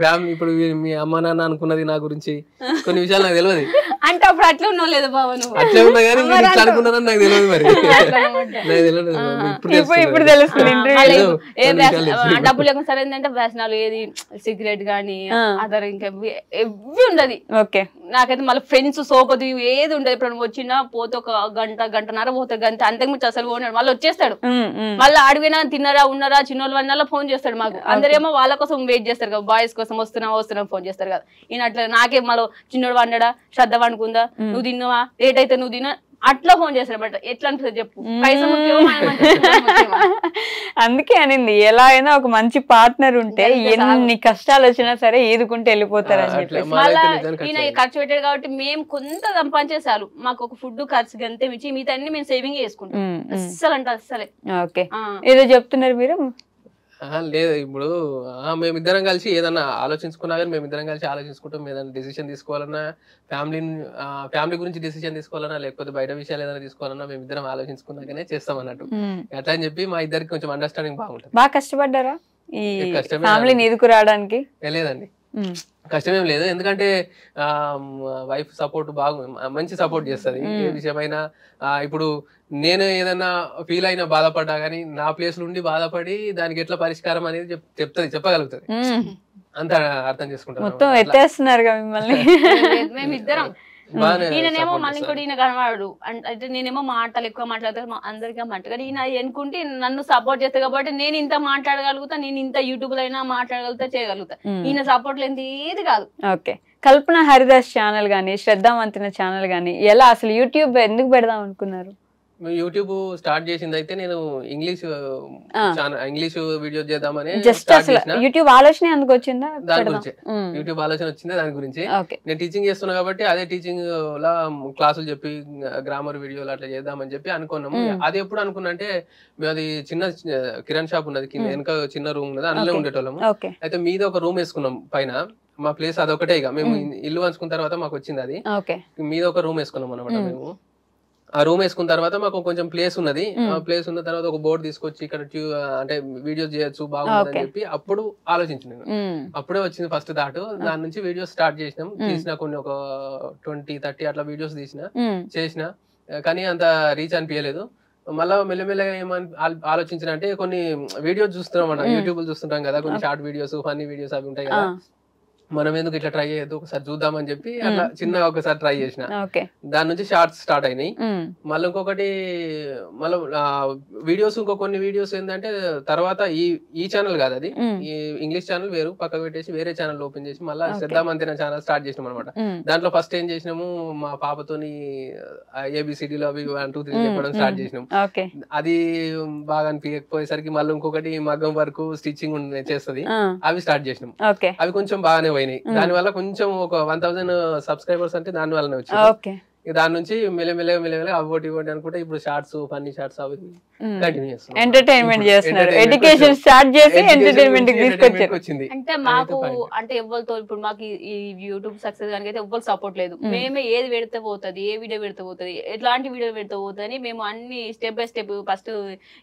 ఫ్యామిలీ ఇప్పుడు మీ అమ్మ నాన్న అనుకున్నది నా గురించి కొన్ని విషయాలు నాకు తెలియదు అంటే అప్పుడు అట్లా ఉన్నావు లేదా బాబు అట్లా ఉన్నా కానీ మీరు ఇట్లా అనుకున్నారని నాకు తెలియదు మరి నాకు తెలియదు ఇప్పుడు తెలుస్తుంది డబ్బు లేకుండా సరే ఏంటంటే వ్యసనాలు ఏది సిగరెట్ గానీ అదర్ ఇంకా ఎవ్వి ఉండదు ఓకే నాకైతే మళ్ళీ ఫ్రెండ్స్ సోపది ఏది ఉండదు ఇప్పుడు వచ్చినా పోతే ఒక గంటన్నర పోతే గంట అంతకుముందు అసలు పోనాడు మళ్ళీ వచ్చేస్తాడు మళ్ళీ అడిగినా తిన్నారా ఉన్నారా చిన్నోళ్ళు అన్నా ఫోన్ చేస్తాడు మాకు అందరేమో వాళ్ళ కోసం వెయిట్ చేస్తారు కదా బాయ్స్ కోసం వస్తున్నా ఫోన్ చేస్తారు కదా ఈయన అట్లా నాకే మళ్ళీ చిన్నోడు వండడా శ్రద్ధ వండుకుందా నువ్వు తిన్నావా లేట్ అయితే నువ్వు తిన్నా అట్లా ఫోన్ చేస్తాడు ఎట్లా అనిపిస్తుంది చెప్పు పైసా ముఖ్యమా అందుకే అనింది ఎలా అయినా ఒక మంచి పార్ట్నర్ ఉంటే ఎన్ని కష్టాలు వచ్చినా సరే ఈదుకుంటే వెళ్ళిపోతారు అని చెప్పేసి మళ్ళా ఈయన ఖర్చు పెట్టాడు కాబట్టి మేము కొంత సంపాదించేసారు మాకు ఒక ఫుడ్ ఖర్చు అంతే మించి మిగతా అన్ని మేము సేవింగ్ చేసుకుంటాం అస్సలు అంటే అస్సలే ఓకే ఏదో చెప్తున్నారు మీరు లేదు ఇప్పుడు మేమిద్దరం కలిసి ఏదన్నా ఆలోచించుకున్నా కానీ మేమిద్దరం కలిసి ఆలోచించుకుంటాం ఏదైనా డెసిషన్ తీసుకోవాలన్నా ఫ్యామిలీ గురించి డెసిషన్ తీసుకోవాలన్నా లేకపోతే బయట విషయాలు ఏదైనా తీసుకోవాలన్నా మేమిద్దరం ఆలోచించుకున్నాకనే చేస్తాం అన్నట్టు ఎట్లా అని చెప్పి మా ఇద్దరికి కొంచెం అండర్స్టాండింగ్ బాగుంటుంది బాగా కష్టపడ్డారా ఈ ఫ్యామిలీని ఎదుకురావడానికి లేదండి కష్టమేం లేదు ఎందుకంటే వైఫ్ సపోర్ట్ మంచి సపోర్ట్ చేస్తుంది ఏ విషయమైనా ఇప్పుడు నేను ఏదైనా ఫీల్ అయినా బాధపడ్డా గానీ నా ప్లేస్ నుండి బాధపడి దానికి ఎట్లా పరిష్కారం అనేది చెప్పగలుగుతుంది అంత అర్థం చేసుకుంటాను మొత్తం ఎత్తేస్తున్నారు మిమ్మల్ని మేమిద్దరం ఈయననేమో మళ్ళీ ఇంకోటి ఈయన కనవాడు అంటే నేనేమో మాటలు ఎక్కువ మాట్లాడతాను అందరికీ మాట కానీ ఈయన ఎన్నుకుంటే నన్ను సపోర్ట్ చేస్తా కాబట్టి నేను ఇంత మాట్లాడగలుగుతా నేను ఇంత యూట్యూబ్ లో అయినా మాట్లాడగలుగుతా చేయగలుగుతా ఈయన సపోర్ట్ లేని ఏది కాదు ఓకే కల్పన హరిదాస్ ఛానల్ గానీ శ్రద్ధావంతిన ఛానల్ గానీ ఎలా అసలు యూట్యూబ్ ఎందుకు పెడదాం అనుకున్నారు యూట్యూబ్ స్టార్ట్ చేసింది అయితే నేను ఇంగ్లీష్ వీడియో చేద్దామని జస్ట్ అసలు యూట్యూబ్ ఆలోచన ఎందుకు వచ్చిందా దాని గురించి యూట్యూబ్ ఆలోచన వచ్చింది దాని గురించి నేను టీచింగ్ చేస్తున్నా కాబట్టి అదే టీచింగ్ లా క్లాసులు చెప్పి గ్రామర్ వీడియోలు అట్లా చేద్దామని చెప్పి అనుకున్నాము అది ఎప్పుడు అనుకున్నా అంటే మేము అది చిన్న కిరాణ్ షాప్ ఉన్నది కింద వెనక చిన్న రూమ్ ఉన్నది అందులో ఉండేటోళ్ళము అయితే మీద ఒక రూమ్ వేసుకున్నాం పైన మా ప్లేస్ అదొకటే ఇక మేము ఇల్లు పంచుకున్న తర్వాత మాకు వచ్చింది అది మీద ఒక రూమ్ వేసుకున్నాం అనమాట మేము ఆ రూమ్ వేసుకున్న తర్వాత మాకు కొంచెం ప్లేస్ ఉన్నది ఆ ప్లేస్ ఉన్న తర్వాత ఒక బోర్డు తీసుకొచ్చి ఇక్కడ అంటే వీడియోస్ చేయొచ్చు బాగుందని చెప్పి అప్పుడు ఆలోచించిన అప్పుడే వచ్చింది ఫస్ట్ థాట్ దాని నుంచి వీడియోస్ స్టార్ట్ చేసినాం తీసిన కొన్ని ఒక 20-30 అట్లా వీడియోస్ చేసిన కానీ అంత రీచ్ అనిపించలేదు మళ్ళా మెల్లమెల్లగా ఏమని ఆలోచించిన అంటే కొన్ని వీడియోస్ చూస్తున్నాం అన్న యూట్యూబ్ చూస్తుంటాం కదా కొన్ని షార్ట్ వీడియోస్ ఫన్నీ వీడియోస్ అవి ఉంటాయి కదా మనం ఎందుకు ఇట్లా ట్రై చేయొద్దు ఒకసారి చూద్దామని చెప్పి అట్లా చిన్నగా ఒకసారి ట్రై చేసిన దాని నుంచి షార్ట్స్ స్టార్ట్ అయినాయి మళ్ళీ ఇంకొకటి మళ్ళీ వీడియోస్ కొన్ని వీడియోస్ ఏంటంటే తర్వాత ఈ ఛానల్ కాదు అది ఈ ఇంగ్లీష్ ఛానల్ వేరు పక్కకు పెట్టేసి వేరే ఛానల్ ఓపెన్ చేసి మళ్ళీ శ్రద్ధావంతిన ఛానల్ స్టార్ట్ చేసినాం అనమాట దాంట్లో ఫస్ట్ ఏం చేసినాము మా పాపతోని ABCDలు అవి 1 2 3 చెప్పడం స్టార్ట్ చేసినాం అది బాగా అనిపించకపోయేసరికి మళ్ళీ ఇంకొకటి మగ్గం వరకు స్టిచ్చింగ్ చేస్తుంది అవి స్టార్ట్ చేసినాం అవి కొంచెం బాగానే పోయినాయి. దాని వల్ల కొంచెం ఒక 1000 సబ్స్క్రైబర్స్ అంటే దాని వల్లనే వచ్చాయి. దాని నుంచి మెల్లమెల్లగా అవ్వటి ఇవ్వండి అనుకుంటే ఇప్పుడు షార్ట్స్, ఫన్నీ షార్ట్స్ అవి కంటిన్యూ చేస్తున్నాం. ఎంటర్టైన్మెంట్ చేస్తున్నారు. ఎడ్యుకేషన్ స్టార్ట్ చేసి ఎంటర్టైన్మెంట్ తీసుకొచ్చింది. అంటే మాకు అంటే ఎవ్వరితో ఇప్పుడు మాకు ఈ యూట్యూబ్ సక్సెస్ కనుక అయితే ఎవ్వరు సపోర్ట్ లేదు. మేమే ఏది పెడితే పోతుంది, ఏ వీడియో పెడితే పోతుంది, ఎట్లాంటి వీడియో పెడితే పోతుంది అని మేము అన్ని స్టెప్ బై స్టెప్ ఫస్ట్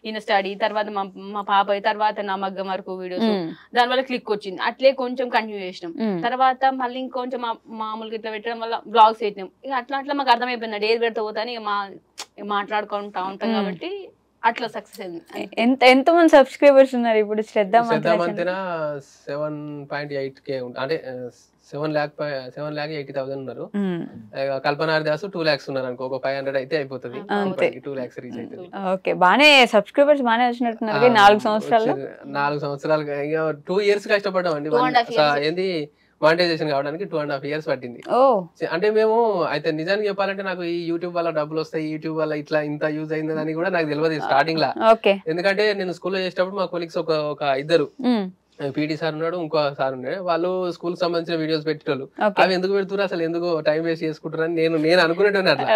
ఈయన స్టడీ, తర్వాత మా పాప, తర్వాత నా మగ్గం వరకు వీడియోస్, దాని వల్ల క్లిక్ వచ్చింది. అట్లే కొంచెం కంటిన్యూ చేసినాం. తర్వాత మళ్ళీ ఇంకొంచెం మామూలుగా ఇట్లా పెట్టడం వల్ల బ్లాగ్స్ పెట్టినాం. ఇక అట్లా మాకు అర్థమైపోయింది ఏది పెడితే పోతా అని మాట్లాడుకుంటా ఉంటాం కాబట్టి అట్లా సక్సెస్ అయింది. ఎంత మంది సబ్స్క్రైబర్స్ ఉన్నారు ఇప్పుడు? శ్రద్ధ మంతెన 7.8K అంటే 7,80,000 ఉన్నారు. కల్పన హరిదాస్ 2 lakhs ఉన్నారు అనుకో. ఒక 500 అయితే అయిపోతుంది. 2 lakhs రీచ్ అవుతుంది. ఓకే, బానే సబ్స్క్రైబర్స్ బానే వచ్చినట్టున్నారు. 4 సంవత్సరాలు 2 years కష్టపడ్డామండి. ఏంది మానిటైజేషన్ కావడానికి 2.5 years పట్టింది. అంటే మేము అయితే నిజానికి చెప్పాలంటే నాకు ఈ యూట్యూబ్ వల్ల డబ్బులు వస్తాయి, యూట్యూబ్ వల్ల ఇట్లా ఇంత యూజ్ అయిందని కూడా నాకు తెలియదు స్టార్టింగ్ లా. ఎందుకంటే నేను స్కూల్లో చేసేటప్పుడు మా కొలీగ్స్ ఒక ఇద్దరు పీటీ సార్ ఉన్నాడు, ఇంకో సార్ ఉన్నాడు. వాళ్ళు స్కూల్ కి సంబంధించిన వీడియోస్ పెట్టేటోళ్ళు. అవి ఎందుకు పెడుతున్నారు, అసలు ఎందుకు టైం వేస్ట్ చేసుకుంటారని నేను అనుకునేటోని. అట్లా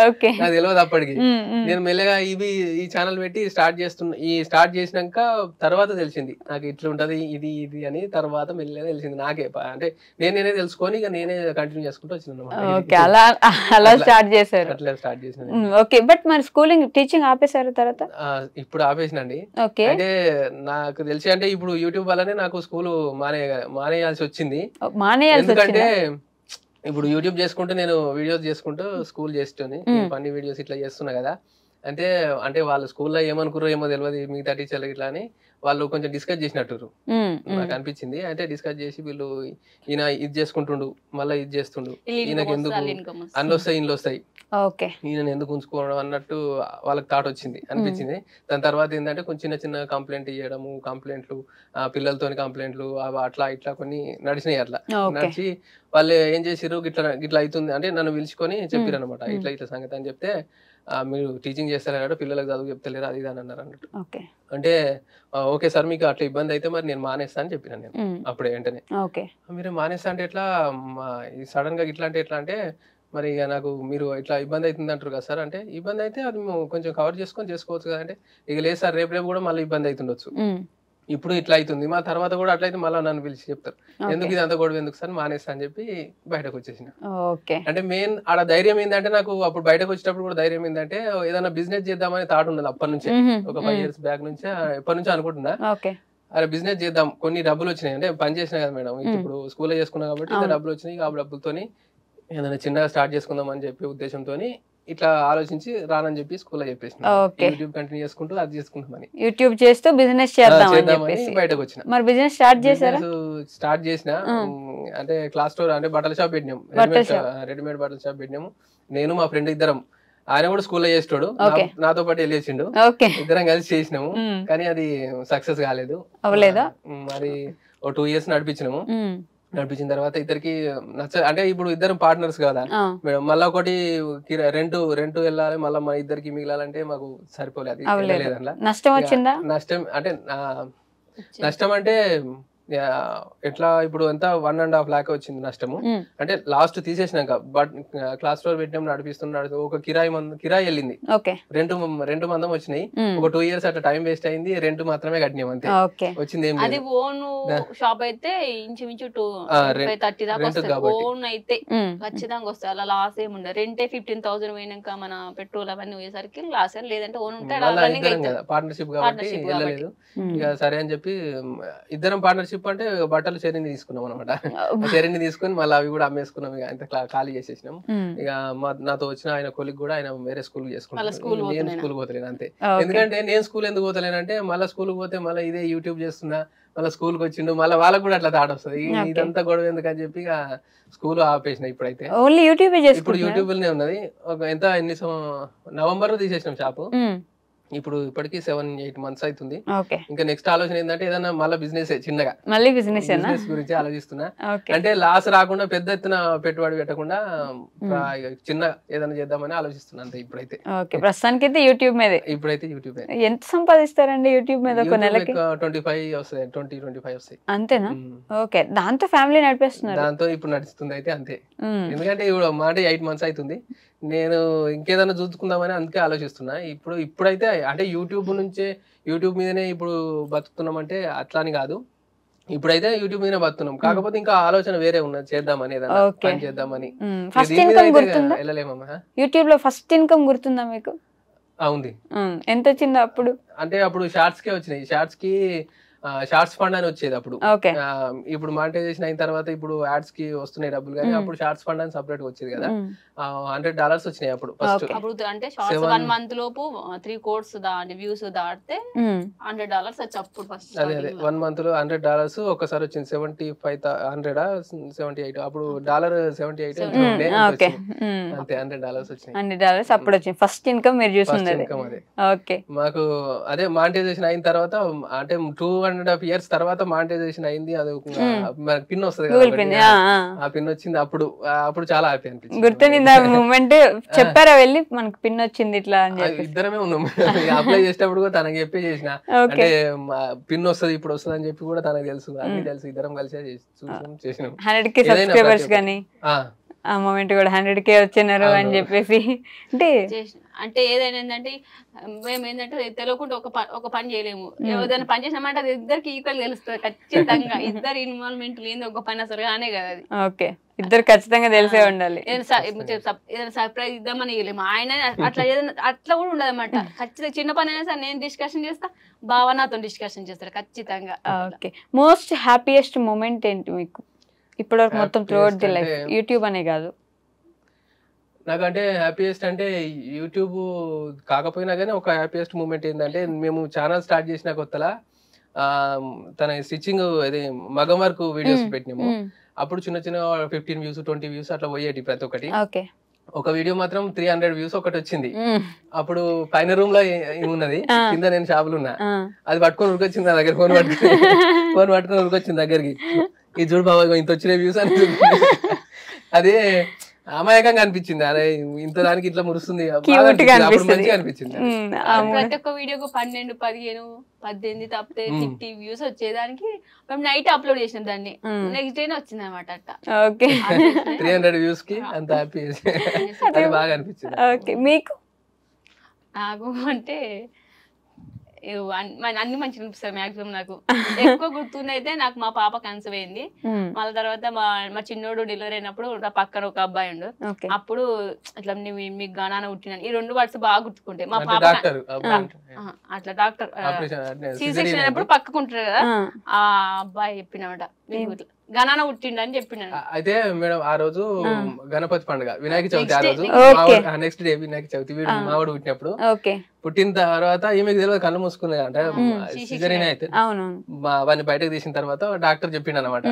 నాకు తెలియదు అప్పటికి. నేను మెల్లగా ఈ ఛానల్ పెట్టి స్టార్ట్ చేసినాక తర్వాత తెలిసింది నాకు ఇట్లా ఉంటది ఇది అని. తర్వాత మెల్లగా తెలిసింది నాకే. అంటే నేనే తెలుసుకొని ఇక నేనే కంటిన్యూ చేసుకుంటూ వచ్చిన. అలా స్టార్ట్ చేశారు. అట్లా స్టార్ట్ చేసిన. ఓకే, బట్ మరి స్కూలింగ్ టీచింగ్ ఆపేశారు తర్వాత? ఇప్పుడు ఆపేసినండి. అంటే నాకు తెలిసి అంటే ఇప్పుడు యూట్యూబ్ వల్లనే నాకు స్కూల్ మానేయాల్సి వచ్చింది. ఎందుకంటే ఇప్పుడు యూట్యూబ్ చేసుకుంటూ నేను వీడియోస్ చేసుకుంటూ స్కూల్ చేస్తుంది, ఫన్నీ వీడియోస్ ఇట్లా చేస్తున్నా కదా. అంటే వాళ్ళు స్కూల్లో ఏమనుకున్నారో ఏమో తెలియదు, మిగతా టీచర్లు ఇట్లా అని వాళ్ళు కొంచెం డిస్కస్ చేసినట్టు నాకు అనిపించింది. అంటే డిస్కస్ చేసి వీళ్ళు ఈయన ఇది చేసుకుంటుండు, మళ్ళీ ఇది చేస్తుండు, ఈయనకి ఎందుకు అన్ని వస్తాయి ఇన్లు వస్తాయి, ఈయన ఎందుకు ఉంచుకోవడం అన్నట్టు వాళ్ళకి థాట్ అనిపించింది. దాని తర్వాత ఏంటంటే కొంచెం చిన్న కంప్లైంట్ ఇవ్వడము, కంప్లైంట్లు పిల్లలతోని కంప్లైంట్లు అట్లా ఇట్లా కొన్ని నడిచినాయి. అట్లా నడిచి వాళ్ళు ఏం చేసిర్రు, గిట్లా అవుతుంది అంటే నన్ను పిలుచుకొని చెప్పారు అనమాట. ఇట్లా సంగతి అని చెప్తే మీరు టీచింగ్ చేస్తలేరు, పిల్లలకు చదువు చెప్తలేరు, అది ఇది అని అన్నారు అన్నట్టు. అంటే ఓకే సార్, మీకు అట్లా ఇబ్బంది అయితే మరి నేను మానేస్తా అని చెప్పిన. నేను అప్పుడే వెంటనే మీరు మానేస్తా అంటే ఎట్లా, సడన్ గా ఇట్లా అంటే మరి ఇక నాకు మీరు ఇట్లా ఇబ్బంది అవుతుంది అంటారు కదా సార్. అంటే ఇబ్బంది అయితే అది కొంచెం కవర్ చేసుకోవచ్చు కదా. అంటే ఇక లేదు సార్, రేపు కూడా మళ్ళీ ఇబ్బంది అవుతుండొచ్చు, ఇప్పుడు ఇట్లా అవుతుంది, మా తర్వాత కూడా అట్లయితే మళ్ళీ నన్ను పిలిచి చెప్తారు, ఎందుకు ఇదంతా గొడవ ఎందుకు సార్, మానేస్తా అని చెప్పి బయటకు వచ్చేసిన. అంటే మెయిన్ ఆడ ధైర్యం ఏంటంటే నాకు అప్పుడు బయటకు వచ్చేటప్పుడు కూడా ధైర్యం ఏంటంటే ఏదైనా బిజినెస్ చేద్దామని థాట్ ఉన్నది అప్పటి నుంచే. ఒక 5 years బ్యాక్ నుంచి ఎప్పటి నుంచో అనుకుంటున్నా, అరే బిజినెస్ చేద్దాం, కొన్ని డబ్బులు వచ్చినాయి. అంటే పని చేసినా కదా మేడం, ఇప్పుడు స్కూల్లో చేసుకున్నా కాబట్టి డబ్బులు వచ్చినాయి. ఆ డబ్బులతోని ఏదైనా చిన్నగా స్టార్ట్ చేసుకుందాం అని చెప్పి ఉద్దేశంతో ఇట్లా ఆలోచించి రానని చెప్పి స్కూల్లో చెప్పేసిన. యూట్యూబ్ కంటిన్యూ చేసుకుంటూ అది చేసుకుంటామని, యూట్యూబ్ చేస్తూ బిజినెస్ చేద్దామని బయటకు వచ్చిన. మరి బిజినెస్ స్టార్ట్ చేసిన అంటే క్లాస్ స్టోర్ అంటే బట్టల షాప్ పెట్టినాము, రెడీమేడ్ బట్టల షాప్ పెట్టినాము. నేను మా ఫ్రెండ్ ఇద్దరం, ఆయన కూడా స్కూల్లో చేస్తాడు, నాతో పాటు వెళ్ళేసిండు, ఇద్దరం కలిసి చేసినాము. కానీ అది సక్సెస్ కాలేదు. మరి 2 years నడిపించినాము. నడిపించిన తర్వాత ఇద్దరికి అంటే ఇప్పుడు ఇద్దరు పార్ట్నర్స్ కదా మేడం, మళ్ళీ ఒకటి రెంట్ వెళ్ళాలి, మళ్ళీ మన ఇద్దరికి మిగిలాలంటే మాకు సరిపోలేదు. నష్టం అంటే ఎట్లా ఇప్పుడు ఎంత 1.5 lakh వచ్చింది నష్టము. అంటే లాస్ట్ తీసేసినాక బట్ క్లాస్ స్టోర్ పెట్టినాం, నడిపిస్తున్నాడు. ఒక కిరాయి వెళ్ళింది, రెండు మందం వచ్చినాయి. ఒక 2 years అట్లా టైం వేస్ట్ అయింది, రెంట్ మాత్రమే కట్టినాం అంతే. వచ్చింది ఏం లేదు. ఓన్ షాప్ అయితే ఇంచుమించు 30 దాకా వస్తుంది. ఓన్ అయితే ఖచ్చితంగా వస్తాయి, అలా లాస్ ఏమి ఉండదు. రెంటే 15,000 పోయినాక మన పెట్రోల్ అవన్నీ పోయేసరికి లాస్ అని, లేదంటే ఓన్ ఉంటే పార్ట్నర్షిప్ కాబట్టి వెళ్ళలేదు. ఇక సరే అని చెప్పి ఇద్దరం పార్ట్నర్షిప్ అంటే బట్టలు చెరీని తీసుకున్నాం అనమాట. చెరీని తీసుకుని మళ్ళీ అవి కూడా అమ్మేసుకున్నాం. ఇక అంత ఖాళీ చేసేసినాం. ఇక నాతో వచ్చిన ఆయన కొలిగ్ కూడా ఆయన వేరే స్కూల్ చేసుకున్నాను, నేను స్కూల్ పోతలేను అంతే. ఎందుకంటే నేను స్కూల్ ఎందుకు పోతలేనంటే మళ్ళీ స్కూల్ పోతే మళ్ళీ ఇదే యూట్యూబ్ చేస్తున్నా, మళ్ళీ స్కూల్ కి వచ్చిండు, మళ్ళీ వాళ్ళకి కూడా అట్లా థాట్ వస్తుంది, ఇదంతా గొడవ ఎందుకు అని చెప్పి ఇక స్కూల్ ఆపేసిన. ఇప్పుడైతే ఇప్పుడు యూట్యూబ్ లోనే ఉన్నది. ఎంత November లో తీసేసినాం షాపు. ఇప్పుడు ఇప్పటికి 7-8 months అవుతుంది. ఇంకా నెక్స్ట్ ఆలోచన ఏంటంటే ఏదైనా మళ్ళీ బిజినెస్ చిన్నగా బిజినెస్ గురించి ఆలోచిస్తున్నా. అంటే లాస్ రాకుండా పెద్ద ఎత్తున పెట్టుబడి పెట్టకుండా చిన్న ఏదైనా చేద్దామని ఆలోచిస్తున్నా అంతే ఇప్పుడైతే. ప్రస్తుతానికి అయితే యూట్యూబ్ మీద. ఇప్పుడైతే యూట్యూబ్. ఎంత సంపాదిస్తారండి యూట్యూబ్ మీద? ఒక నెలకి 25 వస్తాయి, 20-25 వస్తాయి. అంతేనా? ఓకే, దాంతో ఫ్యామిలీ నడిపేస్తున్నారు? దాంతో ఇప్పుడు నడుస్తుంది అయితే అంతే. ఎందుకంటే ఇప్పుడు మాట 8 months అవుతుంది. నేను ఇంకేదైనా చూసుకుందామని అందుకే ఆలోచిస్తున్నా. ఇప్పుడైతే అంటే యూట్యూబ్ మీదనే ఇప్పుడు బతుకుతున్నాం అంటే అట్లా అని కాదు, ఇప్పుడైతే యూట్యూబ్ మీదనే బతుకున్నాం. కాకపోతే ఇంకా ఆలోచన వేరే ఉన్నది, చేద్దామని పని చేద్దామని. వెళ్ళలేమమ్మా. యూట్యూబ్ లో ఫస్ట్ ఇన్కమ్ గుర్తుందా మీకు? ఉంది. ఎంత వచ్చిందో అప్పుడు? అంటే అప్పుడు షార్ట్స్ కే వచ్చినాయి. షార్ట్స్ ఫండ్ అని వచ్చేది అప్పుడు. ఇప్పుడు మానిటైజేషన్ అయిన తర్వాత ఇప్పుడు యాడ్స్ కి వస్తున్నాయి డబ్బులు, కానీ అప్పుడు షార్ట్స్ ఫండ్ అని సపరేట్ వచ్చేది కదా. $100 వచ్చినాయి అప్పుడు ఫస్ట్. అంటే షార్ట్స్ 1 month లోపు 3 crores వ్యూస్ దాటితే $100 వచ్చి అప్పుడు ఫస్ట్. అదే 1 month లో $100 ఒకసారి వచ్చింది. 75-100-78 అప్పుడు $78 అంతే. $100 వచ్చినాయి. $100 అప్పుడు వచ్చింది ఫస్ట్ ఇన్కమ్ మీరు చూసింది. అదే మాకు అదే మానిటైజేషన్ అయిన తర్వాత అంటే 2.5 years తర్వాత మానిటైజేషన్ అయింది. అది పిన్ వస్తుంది కదా, ఆ పిన్ వచ్చింది. అప్పుడు చాలా హ్యాపీ అనిపించింది. గుర్తుంది మూమెంట్? చెప్పారా వెళ్ళి మనకు పిన్ వచ్చింది ఇట్లా అని? ఇద్దరమే ఉన్నాం. అప్లై చేసేటప్పుడు కూడా తనకి చెప్పి చేసిన, అంటే పిన్ వస్తుంది ఇప్పుడు వస్తుంది అని చెప్పి కూడా తనకు తెలుసు, అన్ని తెలుసు. ఇద్దరం కలిసి చేసినాం. 100K సబ్స్క్రైబర్స్ కానీ ఆ మూమెంట్ కూడా 100K వచ్చినారు అని చెప్పేసి. అంటే ఏదైనా ఏంటంటే మేము ఏంటంటే తెలియకుండా ఒక పని చేయలేము. ఏదైనా పని చేసినామంటే అది ఇద్దరికి ఈక్వల్ తెలుస్తుంది ఖచ్చితంగా. ఇద్దరు ఇన్వాల్వ్మెంట్ లేని ఒక పని అసలు కానే కదా అది. ఓకే, ఇద్దరు ఖచ్చితంగా తెలిసే ఉండాలి. ఏదైనా సర్ప్రైజ్ ఇద్దామని చేయలేము. ఆయన అట్లా కూడా ఉండదు అన్నమాట. ఖచ్చితంగా చిన్న పని అయినా సరే నేను డిస్కషన్ చేస్తా, బావ నాతో డిస్కషన్ చేస్తారు ఖచ్చితంగా. ఓకే, మోస్ట్ హ్యాపీయెస్ట్ మూమెంట్ ఏంటి మీకు ఇప్పటివరకు మొత్తం త్రూఅవుట్ ది లైఫ్? యూట్యూబ్ అనే కాదు, నాకంటే హ్యాపీయెస్ట్ అంటే యూట్యూబ్ కాకపోయినా కానీ ఒక హ్యాపీయెస్ట్ మూమెంట్ ఏంటంటే, మేము ఛానల్ స్టార్ట్ చేసిన కొత్తలా తన స్టిచ్చింగ్ అదే మగం వర్క్ వీడియోస్ పెట్టినాము. అప్పుడు చిన్న 15 views 20 views అట్లా పోయేటి ప్రతి ఒక్కటి. ఒక వీడియో మాత్రం 300 views ఒకటి వచ్చింది. అప్పుడు పైన రూమ్ లో ఉన్నది, కింద నేను షాపులు ఉన్నా. అది పట్టుకొని ఉరికొచ్చింది నా దగ్గర, ఫోన్ పట్టుకొని ఉరికొచ్చింది దగ్గరికి. ఈ చూడు బాబా ఇంత వచ్చిన వ్యూస్ అని. అదే అమాయకంగా అనిపించింది. అరే ఇంత దానికి ఇట్లా మురుస్తుంది, మంచిగా అనిపించింది. ప్రతి ఒక్క వీడియోకు 12, 15, 18 తప్పితే 50 views వచ్చేదానికి మేము నైట్ అప్లోడ్ చేసినాం. దాన్ని నెక్స్ట్ డే వచ్చింది అనమాట. అట్లా 300 views కి అంత హ్యాపీ, అది బాగా అనిపించింది. మీకు? నాకు అంటే అన్ని మంచిగా అనిపిస్తాయి మాక్సిమం. నాకు ఎక్కువ గుర్తుంది అయితే నాకు మా పాప కన్సీవ్ అయింది. మళ్ళీ తర్వాత మా చిన్నోడు డెలివరీ అయినప్పుడు నా పక్కన ఒక అబ్బాయి ఉండు. అప్పుడు ఇట్లా మీకు గానాన పుట్టినాను, ఈ 2 words బాగా గుర్తుకుంటాయి. మా పాప అట్లా డాక్టర్ C-section అయినప్పుడు పక్కకుంటారు కదా, ఆ అబ్బాయి చెప్పినమాట గణాన పుట్టిండు అని చెప్పినాను. అయితే మేడం ఆ రోజు గణపతి పండుగ, వినాయక చవితి. ఆ రోజు నెక్స్ట్ డే వినాయక చవితి. వీడు మావాడు పుట్టినప్పుడు, పుట్టిన తర్వాత ఈమెకు తెలియదు, కళ్ళు మూసుకున్నాయి అంటే సిజరీన్ అయితే. వాడిని బయటకు తీసిన తర్వాత డాక్టర్ చెప్పిండు అనమాట,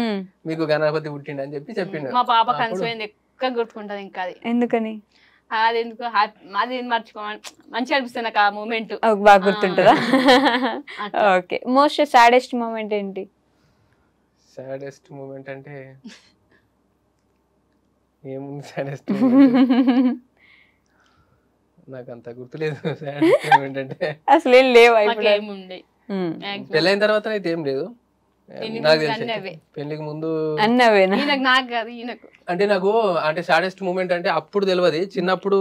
మీకు గణపతి పుట్టిండు అని చెప్పిండు. మా పాప కన్సీవ్ అయింది, ఎక్కువ గుర్తుకుంటది. ఇంకా అది ఎందుకని? అది ఎందుకు అది మర్చిపోమని మంచిగా అనిపిస్తుంది నాకు ఆ మూమెంట్. బాగా గుర్తుంటుందా? ఓకే, మోస్ట్ సాడెస్ట్ మూమెంట్ ఏంటి? సాడెస్ట్ మూమెంట్ అంటే ఏముంది? సాడెస్ట్ నాకు అంత గుర్తులేదు. సాడెస్ట్ మూమెంట్ అంటే అసలు ఏం లేవు. పెళ్ళైన తర్వాత అయితే ఏం లేదు నాకు తెలిసి. పెళ్లికి ముందు అంటే నాకు అంటే సాడెస్ట్ మూమెంట్ అంటే అప్పుడు తెలియదు. చిన్నప్పుడు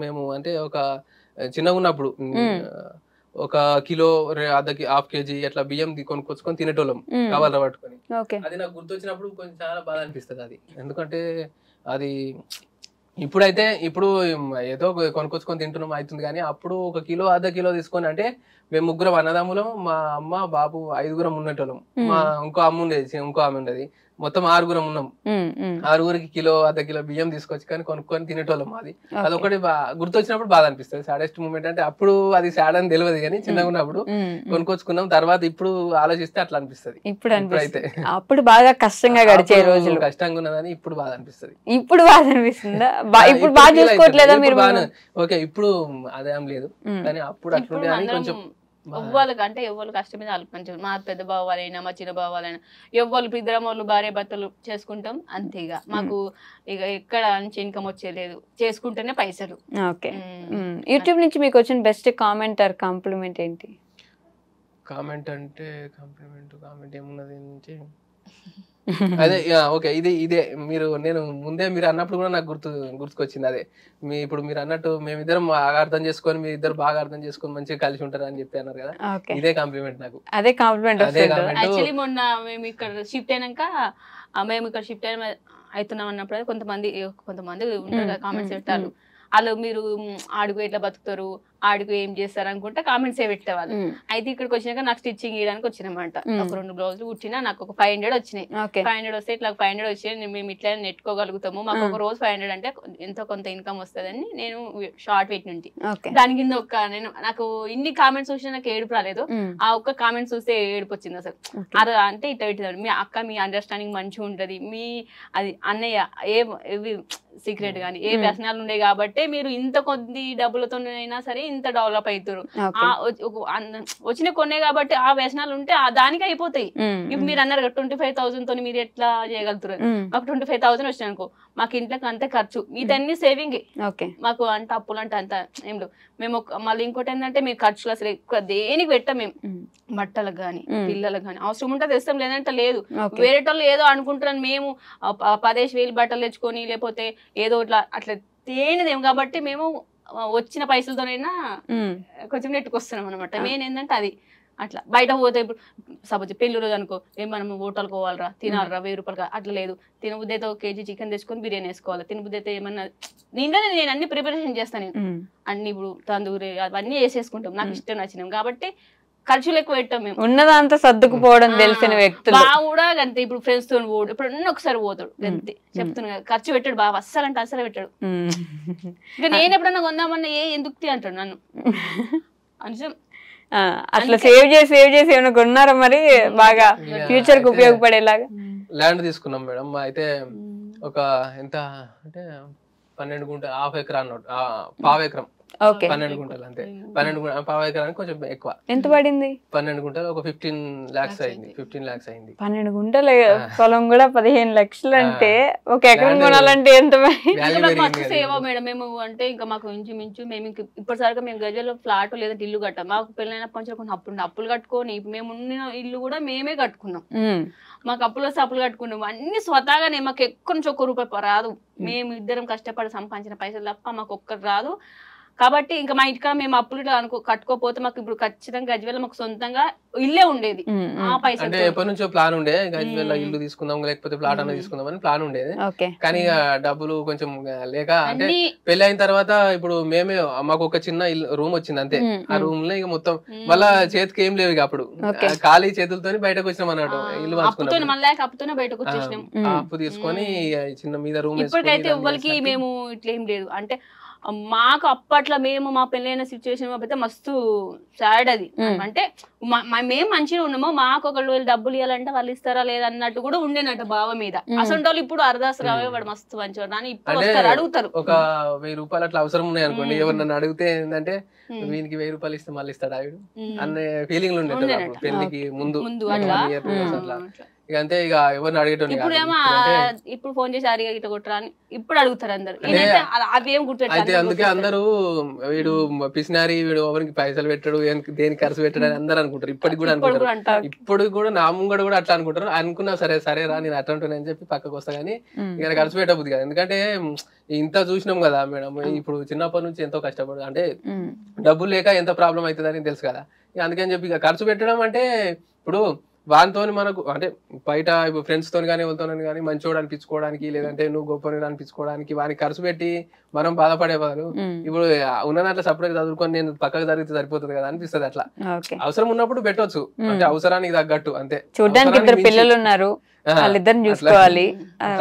మేము అంటే ఒక చిన్నగా ఉన్నప్పుడు 1 కిలో 1/2 kg అట్లా బియ్యం కొనుక్కొచ్చుకొని తినేటోళ్ళం కవర్లో పట్టుకొని. అది నాకు గుర్తొచ్చినప్పుడు కొంచెం చాలా బాధ అనిపిస్తుంది అది. ఎందుకంటే అది ఇప్పుడైతే ఇప్పుడు ఏదో కొనుక్కొచ్చుకొని తింటున్నాం అవుతుంది, కానీ అప్పుడు 1 కిలో 1/2 కిలో తీసుకొని, అంటే మేము 3 అన్నదమ్ములం, మా అమ్మ బాబు 5 ఉన్నటోళ్ళం. మా ఇంకో అమ్మ ఉండేది, ఇంకో ఆమె ఉండేది. మొత్తం 6 ఉన్నాం. 6 కిలో అర్ధ కిలో బియ్యం తీసుకొచ్చి కానీ కొనుక్కొని తినేటోళ్ళం. అది అదొకటి గుర్తొచ్చినప్పుడు బాధ అనిపిస్తుంది. సాడెస్ట్ మూమెంట్ అంటే అప్పుడు అది సాడ్ అని తెలియదు కానీ చిన్నగా ఉన్నప్పుడు కొనుక్కొచ్చుకున్నాం. తర్వాత ఇప్పుడు ఆలోచిస్తే అట్లా అనిపిస్తుంది. ఇప్పుడైతే అప్పుడు బాగా కష్టంగా గడిచే రోజులు కష్టంగా ఉన్నదని ఇప్పుడు బాధ అనిపిస్తుంది. ఇప్పుడు బాధ అనిపిస్తుందా? ఇప్పుడు బాగా చూసుకోవట్లేదా మీరు? ఓకే ఇప్పుడు అదేం లేదు కానీ అప్పుడు అట్లుండే అని కొంచెం ఎవ్వరికి అంటే ఎవ్వరు కష్టమే మంచిగా. మా పెద్ద బావ వాళ్ళైనా మా చిన్న బావ వాళ్ళైనా ఎవ్వరు ఇద్దరం వాళ్ళు భార్య భర్తలు చేసుకుంటాం అంతే. ఇక మాకు ఇక ఎక్కడ నుంచి ఇన్కమ్ వచ్చేలేదు, చేసుకుంటేనే పైసలు. ఓకే. యూట్యూబ్ నుంచి మీకు వచ్చిన బెస్ట్ కామెంట్ ఆర్ కాంప్లిమెంట్ ఏంటి? కామెంట్ అంటే కామెంట్ ఏమున్నది నుంచి అదే ఓకే ఇదే నేను ముందే మీరు అన్నప్పుడు కూడా నాకు గుర్తుకొచ్చింది. అదే ఇప్పుడు మీరు అన్నట్టు మేమిద్దరం బాగా అర్థం చేసుకొని మీ ఇద్దరు బాగా అర్థం చేసుకొని మంచిగా కలిసి ఉంటారు అని చెప్పి అన్నారు కదా, ఇదే కాంప్లిమెంట్ నాకు. అదే కాంప్లిమెంట్. యాక్చువల్లీ మొన్న మేము ఇక్కడ షిఫ్ట్ అయినాక మేము ఇక్కడ షిఫ్ట్ అవుతున్నాం అన్నప్పుడు కొంతమంది ఉంటారు కదా కామెంట్స్ పెట్టారు. వాళ్ళు మీరు ఆడుకు ఎట్లా బతుకుతారు, ఆడుకు ఏం చేస్తారు అనుకుంటే కామెంట్స్ ఏ పెట్టేవాళ్ళు. అయితే ఇక్కడికి వచ్చినాక నాకు స్టిచ్చింగ్ చేయడానికి వచ్చినమాట. ఒక 2 బ్లౌజులు కుట్టినా నాకు ఒక 500 వచ్చినాయి. 500 వస్తే ఇట్లా 500 వచ్చి మేము ఇట్లా నెట్టుకోగలుగుతాము, మాకు ఒక రోజు 500 అంటే ఎంతో కొంత ఇన్కమ్ వస్తుందని నేను షార్ట్ పెట్టినంటి. దాని కింద నాకు ఇన్ని కామెంట్స్ చూసినా నాకు ఏడుపు రాలేదు. ఆ ఒక్క కామెంట్స్ చూస్తే ఏడుపు వచ్చింది అసలు. అది అంటే ఇట్లా పెట్టినాడు, మీ అక్క మీ అండర్స్టాండింగ్ మంచిగా ఉంటది, మీ అది అన్నయ్య ఏవి సీక్రెట్ గానీ ఏ వ్యసనాలు ఉన్నాయి కాబట్టి మీరు ఇంత కొద్ది డబ్బులతోనైనా సరే ఇంత డెవలప్ అవుతారు. వచ్చిన కొనే కాబట్టి ఆ వ్యసనాలు ఉంటే దానికి అయిపోతాయి. ఇప్పుడు మీరు అన్నారు 25,000 తో మీరు ఎట్లా చేయగలుగుతారు? మాకు 25,000 వచ్చినాయి అనుకో, మాకు ఇంట్లోకి అంతే ఖర్చు, ఇదన్నీ సేవింగ్. మాకు అంటే అప్పులు అంటే అంత ఏం లేవు. మేము మళ్ళీ ఇంకోటి ఏంటంటే మేము ఖర్చులు అసలు ఎక్కువ దేనికి పెట్టాం. మేము బట్టలకు గానీ పిల్లలకు గానీ అవసరం ఉంటే తెస్తాం, లేదంటే లేదు. వేరే వాళ్ళు ఏదో అనుకుంటున్నాను, మేము 10,000 బట్టలు తెచ్చుకొని లేకపోతే ఏదో అట్లా తేనిదేం కాబట్టి మేము వచ్చిన పైసలతోనైనా కొంచెం నెట్టుకొస్తున్నాం అనమాట. మెయిన్ ఏంటంటే అది అట్లా. బయట పోతే ఇప్పుడు సపోజ్ పెళ్లి రోజు అనుకో, మనం హోటల్కి పోవాలరా, తినాలరా, 1000 రూపాయలు అట్లా లేదు. తినబుద్ధి అయితే 1 కేజీ చికెన్ తెచ్చుకొని బిర్యానీ వేసుకోవాలి. తినబుద్ధి అయితే ఏమన్నా దీంట్లోనే నేను అన్ని ప్రిపరేషన్ చేస్తాను. నేను అన్ని ఇప్పుడు తందూరి అవన్నీ వేసేసుకుంటాం, నాకు ఇష్టం నచ్చినాం కాబట్టి ఖర్చులు ఎక్కువ పెట్టాం. మేము ఉన్నదంతా సర్దుకుపోవడం తెలిసిన వ్యక్తులు బాగా కూడా అంతే. ఇప్పుడు ఫ్రెండ్స్ తో పోడు, ఇప్పుడు ఒకసారి పోతాడు అంతే. చెప్తున్నా కదా, ఖర్చు పెట్టాడు బాగా, అస్సలు అంటే అస్సలు పెట్టాడు. ఇంకా నేను ఎప్పుడన్నా కొందామన్నా ఎందుకు అంటాడు నన్ను. అంశం అట్లా సేవ్ చేసి ఏమైనా కొన్నారా మరి బాగా ఫ్యూచర్ కు ఉపయోగపడేలాగా? ల్యాండ్ తీసుకున్నాం మేడం. అయితే ఒక ఎంత అంటే 12 గుంటలు, హాఫ్ ఎకరా అన్నట్టు, పావు ఎకరం, 12 గుంటలు అంతే. 12 పావు ఎకరానికి కొంచెం ఎక్కువ. ఎంత పడింది? 12 గుంటలు ఒక 15 lakhs అయింది. 15 lakhs అయింది. 12 గుంటల పొలం కూడా 15 లక్షలు అంటే ఒక ఎకరం కొనాలంటే ఎంత? సేవా మేడం మేము అంటే ఇంకా మాకు ఇంచుమించు మేము ఇప్పటిసరిగా మేము గజలో ఫ్లాట్ లేదంటే ఇల్లు కట్టాం. మాకు పెళ్ళైన కొంచెం అప్పులు కట్టుకొని మేము ఉన్న ఇల్లు కూడా మేమే కట్టుకున్నాం. మాకు అప్పులు వస్తే అప్పులు కట్టుకున్నాం అన్ని స్వతహాగానే. మాకు ఎక్కువ నుంచి 1 రూపాయి రాదు. మేము ఇద్దరం కష్టపడి సంపాదించిన పైసలు తప్ప మాకు ఒక్కటి రాదు. కాబట్టి ఇంకా మా ఇంటికా మేము అప్పులు కట్టుకోపోతే మాకు ఇప్పుడు ఖచ్చితంగా గజ్వేల్ మాకు సొంతంగా ఇల్లే ఉండేది. ఆ పైసలు అంటే ఎప్పటి నుంచో ప్లాన్ ఉండే, గజ్వేల్ ఇల్లు తీసుకుందాం లేకపోతే ప్లాట్ అనేది తీసుకుందాం అని ప్లాన్ ఉండేది. కానీ డబ్బులు కొంచెం లేక అంటే పెళ్లి అయిన తర్వాత ఇప్పుడు మేమే మాకు ఒక చిన్న రూమ్ వచ్చింది అంతే. ఆ రూమ్ లో ఇక మొత్తం మళ్ళా చేతికి ఏం లేవు. ఇక అప్పుడు ఖాళీ చేతులతో బయటకు వచ్చినాం అన్నట్టు. ఇల్లు అప్పుతోనే బయటకు వచ్చేసినాం. అప్పు తీసుకొని చిన్న మీద రూమ్. ఇప్పటికైతే ఎవ్వరికి మేము ఇట్లా ఏం లేదు. అంటే మాకు అప్పట్లో మేము మా పెళ్ళైన సిచ్యువేషన్ అయితే మస్తు సాడ్ అది. అంటే మేము మంచిగా ఉన్నామో మాకు ఒకళ్ళు డబ్బులు ఇవ్వాలంటే వాళ్ళు ఇస్తారా లేదా అన్నట్టు కూడా ఉండేనట్టు బావ మీద. అసలు వాళ్ళు ఇప్పుడు అర్ధాసు రావే వాడు మస్తు మంచివాడు అని ఇప్పుడు వస్తారు అడుగుతారు. ఒక 1000 రూపాయలు అట్లా అవసరం ఉన్నాయి అనుకోండి, ఎవరు నన్ను అడిగితే ఏంటంటే వీనికి 1000 రూపాయలు ఇస్తే మళ్ళీ ఇస్తాడు ఆవిడ అనే ఫీలింగ్ ఉండే పెళ్లికి ముందు అట్లా. ఇక అంతే, ఇక ఎవరిని అడిగేటోళ్ళు. ఇప్పుడు ఫోన్ చేసి అడిగా ఇట్లా కొట్టరా అని ఇప్పుడు అడుగుతారు అందరు. అవేం గుర్తు అయితే అందుకే అందరూ వీడు పిసినారి, వీడు ఎవరికి పైసలు పెట్టాడు, దేనికి ఖర్చు పెట్టాడు అని అందరు అనుకుంటారు. ఇప్పటికి కూడా అనుకుంటారు. ఇప్పుడు కూడా నా ముంగడ కూడా అట్లా అనుకుంటారు. అనుకున్నా సరేరా నేను అట్లా ఉంటాను అని చెప్పి పక్కకు వస్తా. కానీ ఇక ఖర్చు పెట్టబుద్ది కదా. ఎందుకంటే ఇంత చూసినాం కదా మేడం, ఇప్పుడు చిన్నప్పటి నుంచి ఎంతో కష్టపడు అంటే డబ్బులు లేక ఎంత ప్రాబ్లం అవుతుంది అని తెలుసు కదా. అందుకని చెప్పి ఇక ఖర్చు పెట్టడం అంటే ఇప్పుడు వానితో మనకు అంటే బయట ఫ్రెండ్స్ తోని కానీ ఎవరితో కానీ మంచోడు అనిపించుకోవడానికి, లేదంటే నువ్వు గొప్ప అనిపించుకోవడానికి వానికి ఖర్చు పెట్టి మనం బాధపడే బదులు ఇప్పుడు ఉన్నదాంట్లో సపరేట్ చదువుకొని నేను పక్కకు జరిగితే సరిపోతుంది కదా అనిపిస్తుంది. అట్లా అవసరం ఉన్నప్పుడు పెట్టవచ్చు, అంటే అవసరానికి తగ్గట్టు అంతే. చూడడానికి 2 పిల్లలు ఉన్నారు, వాళ్ళిద్దరిని చూసుకోవాలి,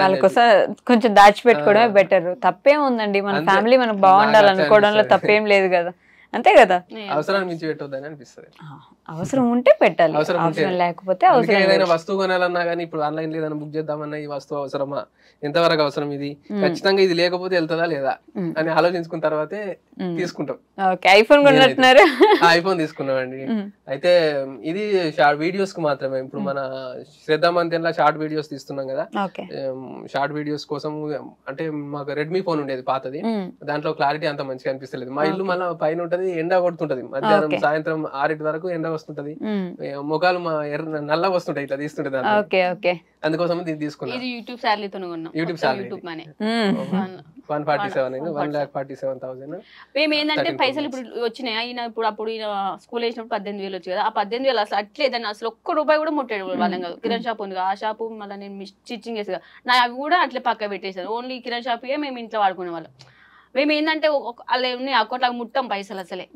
వాళ్ళ కోసం కొంచెం దాచిపెట్టుకోవడమే బెటర్. తప్పేం ఉందండి, మన ఫ్యామిలీ మనకు బాగుండాలనుకోవడంలో తప్పేం లేదు కదా, అంతే కదా. అవసరాన్ని మించి పెట్టొద్దని అనిపిస్తుంది. అవసరం ఉంటే పెట్టాలి, అవసరం లేకపోతే అవసరం. ఏదైనా వస్తువు కొనాలన్నా కానీ ఇప్పుడు ఆన్లైన్ లో ఏదైనా బుక్ చేద్దామన్నా ఈ వస్తువు అవసరమా, ఎంతవరకు అవసరం, ఇది ఖచ్చితంగా ఇది లేకపోతే వెళ్తుందా లేదా అని ఆలోచించుకున్న తర్వాతే తీసుకుంటాం. ఐఫోన్ కొన్నట్టున్నారు? ఐఫోన్ తీసుకున్నామండి. అయితే ఇది వీడియోస్ కు మాత్రమే. ఇప్పుడు మన శ్రద్ధ మంతెన్లా షార్ట్ వీడియోస్ తీస్తున్నాం కదా, షార్ట్ వీడియోస్ కోసం అంటే మాకు రెడ్మీ ఫోన్ ఉండేది పాతది, దాంట్లో క్లారిటీ అంత మంచిగా అనిపిస్తలేదు. మా ఇల్లు మళ్ళీ పైన ఉంటది, ఎండ కొడుతుంటది, మధ్యాహ్నం సాయంత్రం 6 వరకు ఎండ వస్తుంటది, ముఖాలు నల్లగా వస్తుంటాయి, ఇట్లా తీస్తుంటది. అందుకోసం దీన్ని తీసుకున్నాం. యూట్యూబ్ శాలరీతో యూట్యూబ్ శాలరీ 147,000. మేము ఏంటంటే పైసలు ఇప్పుడు వచ్చినాయి. ఈయన అప్పుడు ఈయన స్కూల్ వేసినప్పుడు 18,000 వచ్చి కదా, ఆ 18,000 అసలు అట్లేదని అసలు ₹1 కూడా ముట్టాడు వాళ్ళం కాదు. కిరణ్ షాప్ ఉంది, ఆ షాపు మళ్ళీ నేను స్టిచ్చింగ్ చేసి నా అవి కూడా అట్లే పక్క పెట్టేసాను. ఓన్లీ కిరణ్ షాప్ మేము ఇంట్లో వాడుకునే వాళ్ళం. మేము ఏంటంటే అలా అకౌంట్ లాగా ముట్టాం పైసలు, అసలే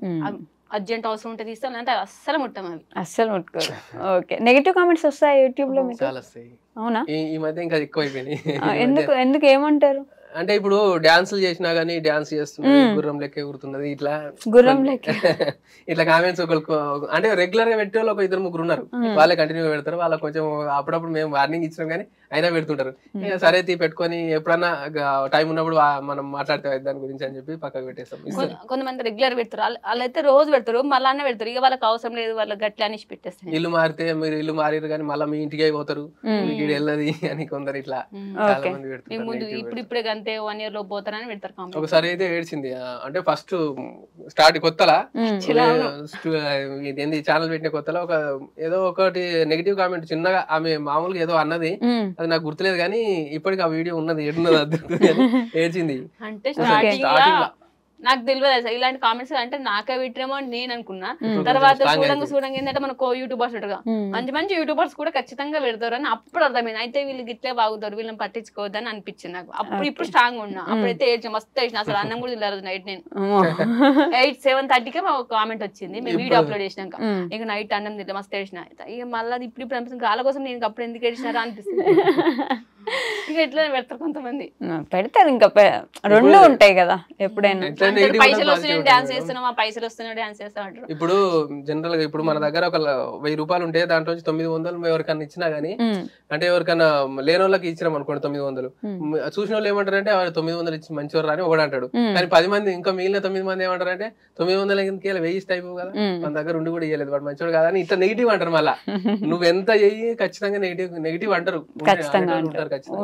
అర్జెంట్ అవసరం ఉంటే తీస్తాం, అంటే అస్సలు ముట్టాం, అవి అస్సలు ముట్టుకోరు. ఓకే, నెగటివ్ కామెంట్స్ వస్తాయి యూట్యూబ్ లో? చాలా వస్తాయి. అవునా? ఈ మధ్య ఇంకా ఎక్కువ అయిపోయినాయి. ఎందుకు ఏమంటారు అంటే ఇప్పుడు డాన్సులు చేసినా గానీ డాన్స్ చేస్తున్నది, గుర్రం లెక్క ఎగురుతున్నది, ఇట్లా గుర్రం లెక్క ఇట్లా కామెంట్స్ ఒకరికి అంటే రెగ్యులర్ గా పెట్టే వాళ్ళు 1-2-3 ఉన్నారు, వాళ్ళే కంటిన్యూ పెడతారు. వాళ్ళకి కొంచెం అప్పుడప్పుడు మేము వార్నింగ్ ఇచ్చినాం కానీ అయినా పెడుతుంటారు. సరే పెట్టుకొని ఎప్పుడన్నా టైం ఉన్నప్పుడు మనం మాట్లాడితే దాని గురించి అని చెప్పి పక్కకు పెట్టేస్తాం. కొంతమంది రెగ్యులర్ పెడతారు, వాళ్ళైతే రోజు పెడతారు, మళ్ళీ పెడతారు, ఇక వాళ్ళకి అవసరం లేదు, వాళ్ళకి గట్ల అనేసి పెట్టేస్తారు. ఇల్లు మారితే మీరు ఇల్లు మారారు కానీ మళ్ళీ మీ ఇంటికి పోతారు, మీకు వెళ్ళదు అని కొందరు ఇట్లా చాలా మంది పెడతారు. ఇప్పుడే అంతే 1 year లో పోతారని పెడతారు. ఒకసారి అయితే ఏడ్చింది, అంటే ఫస్ట్ స్టార్ట్ కొత్తలా ఛానల్ పెట్టిన కొత్తలో ఏదో ఒకటి నెగిటివ్ కామెంట్ చిన్నగా ఆమె మామూలుగా ఏదో అన్నది, అది నాకు గుర్తులేదు కానీ ఇప్పటికి ఆ వీడియో ఉన్నది, ఏడున్నది అర్థం ఏడ్చింది. అంటే నాకు తెలియదు అసలు ఇలాంటి కామెంట్స్, అంటే నాకే పెట్టినేమో అని నేను అనుకున్నా. తర్వాత చూడంగా ఏంటంటే మన యూట్యూబర్స్ ఉంటారుగా, మంచి యూట్యూబర్స్ కూడా ఖచ్చితంగా పెడతారు అని అప్పుడు అర్థమైంది. అయితే వీళ్ళు గిట్లే బాగుతారు, వీళ్ళని పట్టించుకోవద్దని అనిపించింది నాకు. ఇప్పుడు స్ట్రాంగ్ ఉన్నా, అప్పుడైతే ఏడ్చాం, మస్తు ఏడ్చిన, అసలు అన్నం కూడా తినలేదు నైట్. నేను 7:30కే మాకు కామెంట్ వచ్చింది, మేము వీడియో అప్లోడ్ చేసినాక. ఇక నైట్ అన్నం తింటే మస్తు ఏడ్చిన. ఇక మళ్ళీ ఇప్పుడు అనిపిస్తుంది గాల కోసం నేను అప్పుడు ఎందుకు ఏడ్చినారా అనిపిస్తుంది. ఇక ఎట్లా పెడతారు కొంతమంది, పెడతారు, ఇంకా రెండు ఉంటాయి కదా ఎప్పుడైనా. పైసలు వస్తున్నాయి డాన్స్ చేస్తున్నాం, పైసలు వస్తున్నాయి డాన్స్ చేస్తా అంటారు. ఇప్పుడు జనరల్ గా ఇప్పుడు మన దగ్గర ఒక ₹1000 ఉంటే దాంట్లో 900 ఎవరికన్నా ఇచ్చినా గానీ, అంటే ఎవరికన్నా లేని వాళ్ళకి ఇచ్చినాం అనుకోండి 900, చూసిన వాళ్ళు ఏమంటారంటే 900 ఇచ్చి మంచివారు అని ఒకటి అంటాడు. కానీ 10 మంది ఇంకా మిగిలిన 9 మంది ఏమంటారంటే 900 కింద 1000 అయిపో కదా, మన దగ్గర ఉండి కూడా ఇయ్యలేదు, వాడు మంచివాడు కదా అని ఇట్లా నెగిటివ్ అంటారు. మళ్ళా నువ్వు ఎంత చెయ్యి ఖచ్చితంగా నెగిటివ్ అంటారు.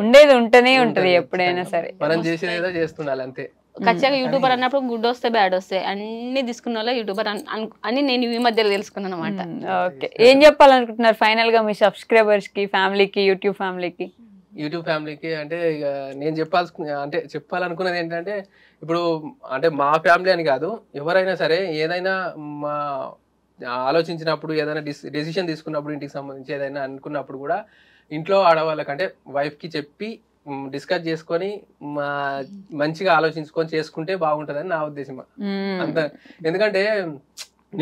ఉండేది ఉంటేనే ఉంటది ఎప్పుడైనా సరే, మనం చేసేది ఏదో చేస్తుండాలి అంతే. ఖచ్చితంగా యూట్యూబర్ అన్నప్పుడు గుడ్ వస్తే బ్యాడ్ వస్తాయి, అన్ని తీసుకున్న వాళ్ళ యూట్యూబర్ అని నేను ఈ మధ్యలో తెలుసుకున్నాను అనమాట. ఓకే, ఏం చెప్పాలనుకుంటున్నారు ఫైనల్ గా మీ సబ్స్క్రైబర్స్ కి, ఫ్యామిలీకి, యూట్యూబ్ ఫ్యామిలీకి? అంటే ఇక నేను చెప్పాలనుకున్నది ఏంటంటే, ఇప్పుడు అంటే మా ఫ్యామిలీ అని కాదు, ఎవరైనా సరే ఏదైనా మా ఆలోచించినప్పుడు, ఏదైనా డెసిషన్ తీసుకున్నప్పుడు, ఇంటికి సంబంధించి ఏదైనా అనుకున్నప్పుడు కూడా ఇంట్లో ఆడవాళ్ళకి అంటే వైఫ్ కి చెప్పి డిస్కస్ చేసుకొని మంచిగా ఆలోచించుకొని చేసుకుంటే బాగుంటదని నా ఉద్దేశం అంత. ఎందుకంటే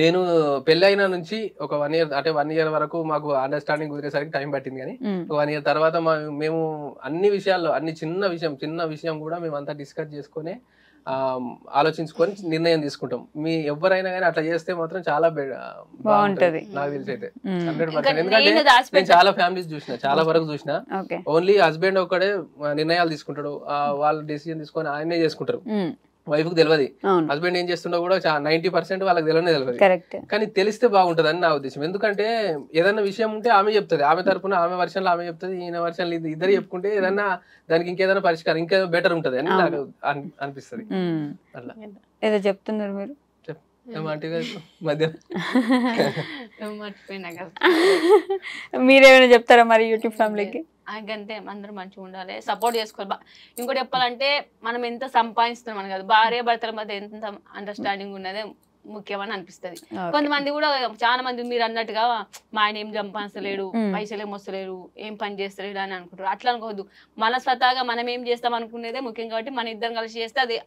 నేను పెళ్ళైన నుంచి ఒక 1 year, అంటే 1 year వరకు మాకు అండర్స్టాండింగ్ కుదిరేసరికి టైం పట్టింది. కానీ 1 year తర్వాత మేము అన్ని విషయాల్లో, చిన్న విషయం కూడా మేము అంతా డిస్కస్ చేసుకొని ఆలోచించుకొని నిర్ణయం తీసుకుంటాం. మీ ఎవరైనా కానీ అట్లా చేస్తే మాత్రం చాలా బాగుంటది నాకు తెలిసి అయితే 100%. ఎందుకంటే నేను చాలా ఫ్యామిలీస్ చూసిన, చాలా వరకు చూసిన, ఓన్లీ హస్బెండ్ ఒక్కడే నిర్ణయాలు తీసుకుంటాడు, వాళ్ళ డెసిజన్ తీసుకొని ఆయనే చేసుకుంటారు, వైఫ్ కు తెలియదు. హస్బెండ్ ఏం చేస్తుండో కూడా 90% వాళ్ళకి తెలియదు. కానీ తెలిస్తే బాగుంటది అని నా ఉద్దేశం. ఎందుకంటే ఏదైనా విషయం ఉంటే ఆమె చెప్తుంది, ఆమె తరపున ఆమె వర్షన్లో ఆమె చెప్తుంది, ఈయన వర్షన్లు ఇద్దరు చెప్పుకుంటే ఏదన్నా దానికి ఇంకేదైనా పరిష్కారం ఇంకేదో బెటర్ ఉంటది అని నాకు అనిపిస్తుంది. అట్లా ఏదో చెప్తున్నారు మీరు మీరేమైనా చెప్తారా మరి యూట్యూబ్ ఫ్యామిలీకి? అంతే, అందరూ మంచిగా ఉండాలి, సపోర్ట్ చేసుకోవాలి. ఇంకోటి చెప్పాలంటే మనం ఎంత సంపాదిస్తున్నాం కదా, భార్య భర్తల మధ్య ఎంత అండర్స్టాండింగ్ ఉన్నదే ముఖ్యమని అనిపిస్తుంది. కొంతమంది కూడా చాలా మంది మీరు అన్నట్టుగా మా ఆయన ఏం సంపాదించలేడు, పైసలు ఏం వస్తలేరు, ఏం పని చేస్తలేడు అని అనుకుంటారు. అట్లా అనుకోవద్దు, మన స్వతహాగా మనం ఏం చేస్తాం అనుకునేదే ముఖ్యం. కాబట్టి మన ఇద్దరం కలిసి చేస్తే అది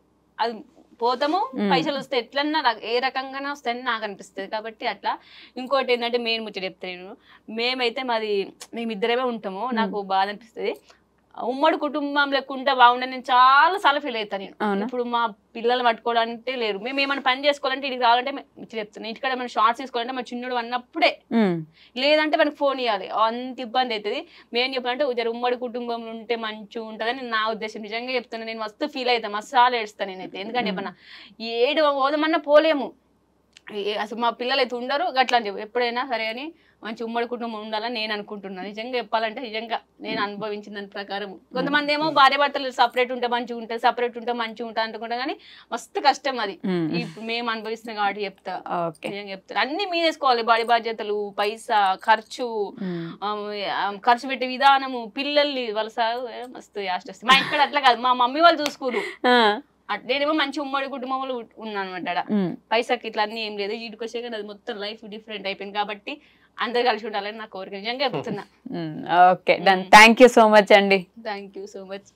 పోతాము, పైసలు వస్తే ఎట్లన్నా ఏ రకంగానే వస్తాయని నాకు అనిపిస్తుంది. కాబట్టి అట్లా. ఇంకోటి ఏంటంటే మెయిన్ ముచ్చట చెప్తాను, మేమైతే మేమిద్దరమే ఉంటాము. నాకు బాధ అనిపిస్తుంది, ఉమ్మడి కుటుంబం లెక్కుంటే బాగుండే. నేను చాలా సార్లు ఫీల్ అవుతాను. నేను ఇప్పుడు మా పిల్లలు పట్టుకోవడానికి లేరు, మేము ఏమైనా పని చేసుకోవాలంటే ఇక్కడికి రావాలంటే చెప్తాను, ఇంటికాడ మనం షార్ట్స్ తీసుకోవాలంటే మా చిన్నోడు అన్నప్పుడే, లేదంటే మనకు ఫోన్ ఇవ్వాలి, అంత ఇబ్బంది అవుతుంది. మేము చెప్పాలంటే ఉమ్మడి కుటుంబంలో ఉంటే మంచిగా ఉంటుందని నా ఉద్దేశం. నిజంగా చెప్తాను, నేను మస్తు ఫీల్ అవుతాను, మసాలా ఏడుస్తాను నేనైతే. ఎందుకంటే చెప్పన్నా ఏడు పోదామన్నా పోలేము, అసలు మా పిల్లలు అయితే ఉండరు గట్లా అని చెప్పి. ఎప్పుడైనా సరే అని మంచి ఉమ్మడి కుటుంబం ఉండాలని నేను అనుకుంటున్నాను. నిజంగా చెప్పాలంటే నిజంగా నేను అనుభవించిన దాని ప్రకారం. కొంతమంది ఏమో భార్య భర్తలు సపరేట్ ఉంటే మంచిగా ఉంటుంది, సపరేట్ ఉంటే మంచిగా ఉంటుంది అనుకుంటా, కానీ మస్తు కష్టం అది. ఇప్పుడు మేము అనుభవిస్తున్నాం కాబట్టి చెప్తా, నిజంగా చెప్తాను. అన్ని మీదేసుకోవాలి, బాడీ బాధ్యతలు, పైసా ఖర్చు, ఖర్చు పెట్టే విధానము, పిల్లల్ని వాళ్ళ మస్తు యాస్ట్ వస్తుంది. మా ఇక్కడ అట్లా కాదు, మా మమ్మీ వాళ్ళు చూసుకోరు. నేనేమో మంచి ఉమ్మడి కుటుంబంలో ఉన్నాను అనమాట. పైసాకి ఇట్లా అన్ని ఏం లేదు, వీటికి వచ్చాక అది మొత్తం లైఫ్ డిఫరెంట్ అయిపోయింది. కాబట్టి అందరు కలిసి ఉండాలని నా కోరిక. నిజంగా చెప్తున్నా. Okay, thank you so much అండి. Thank you so much.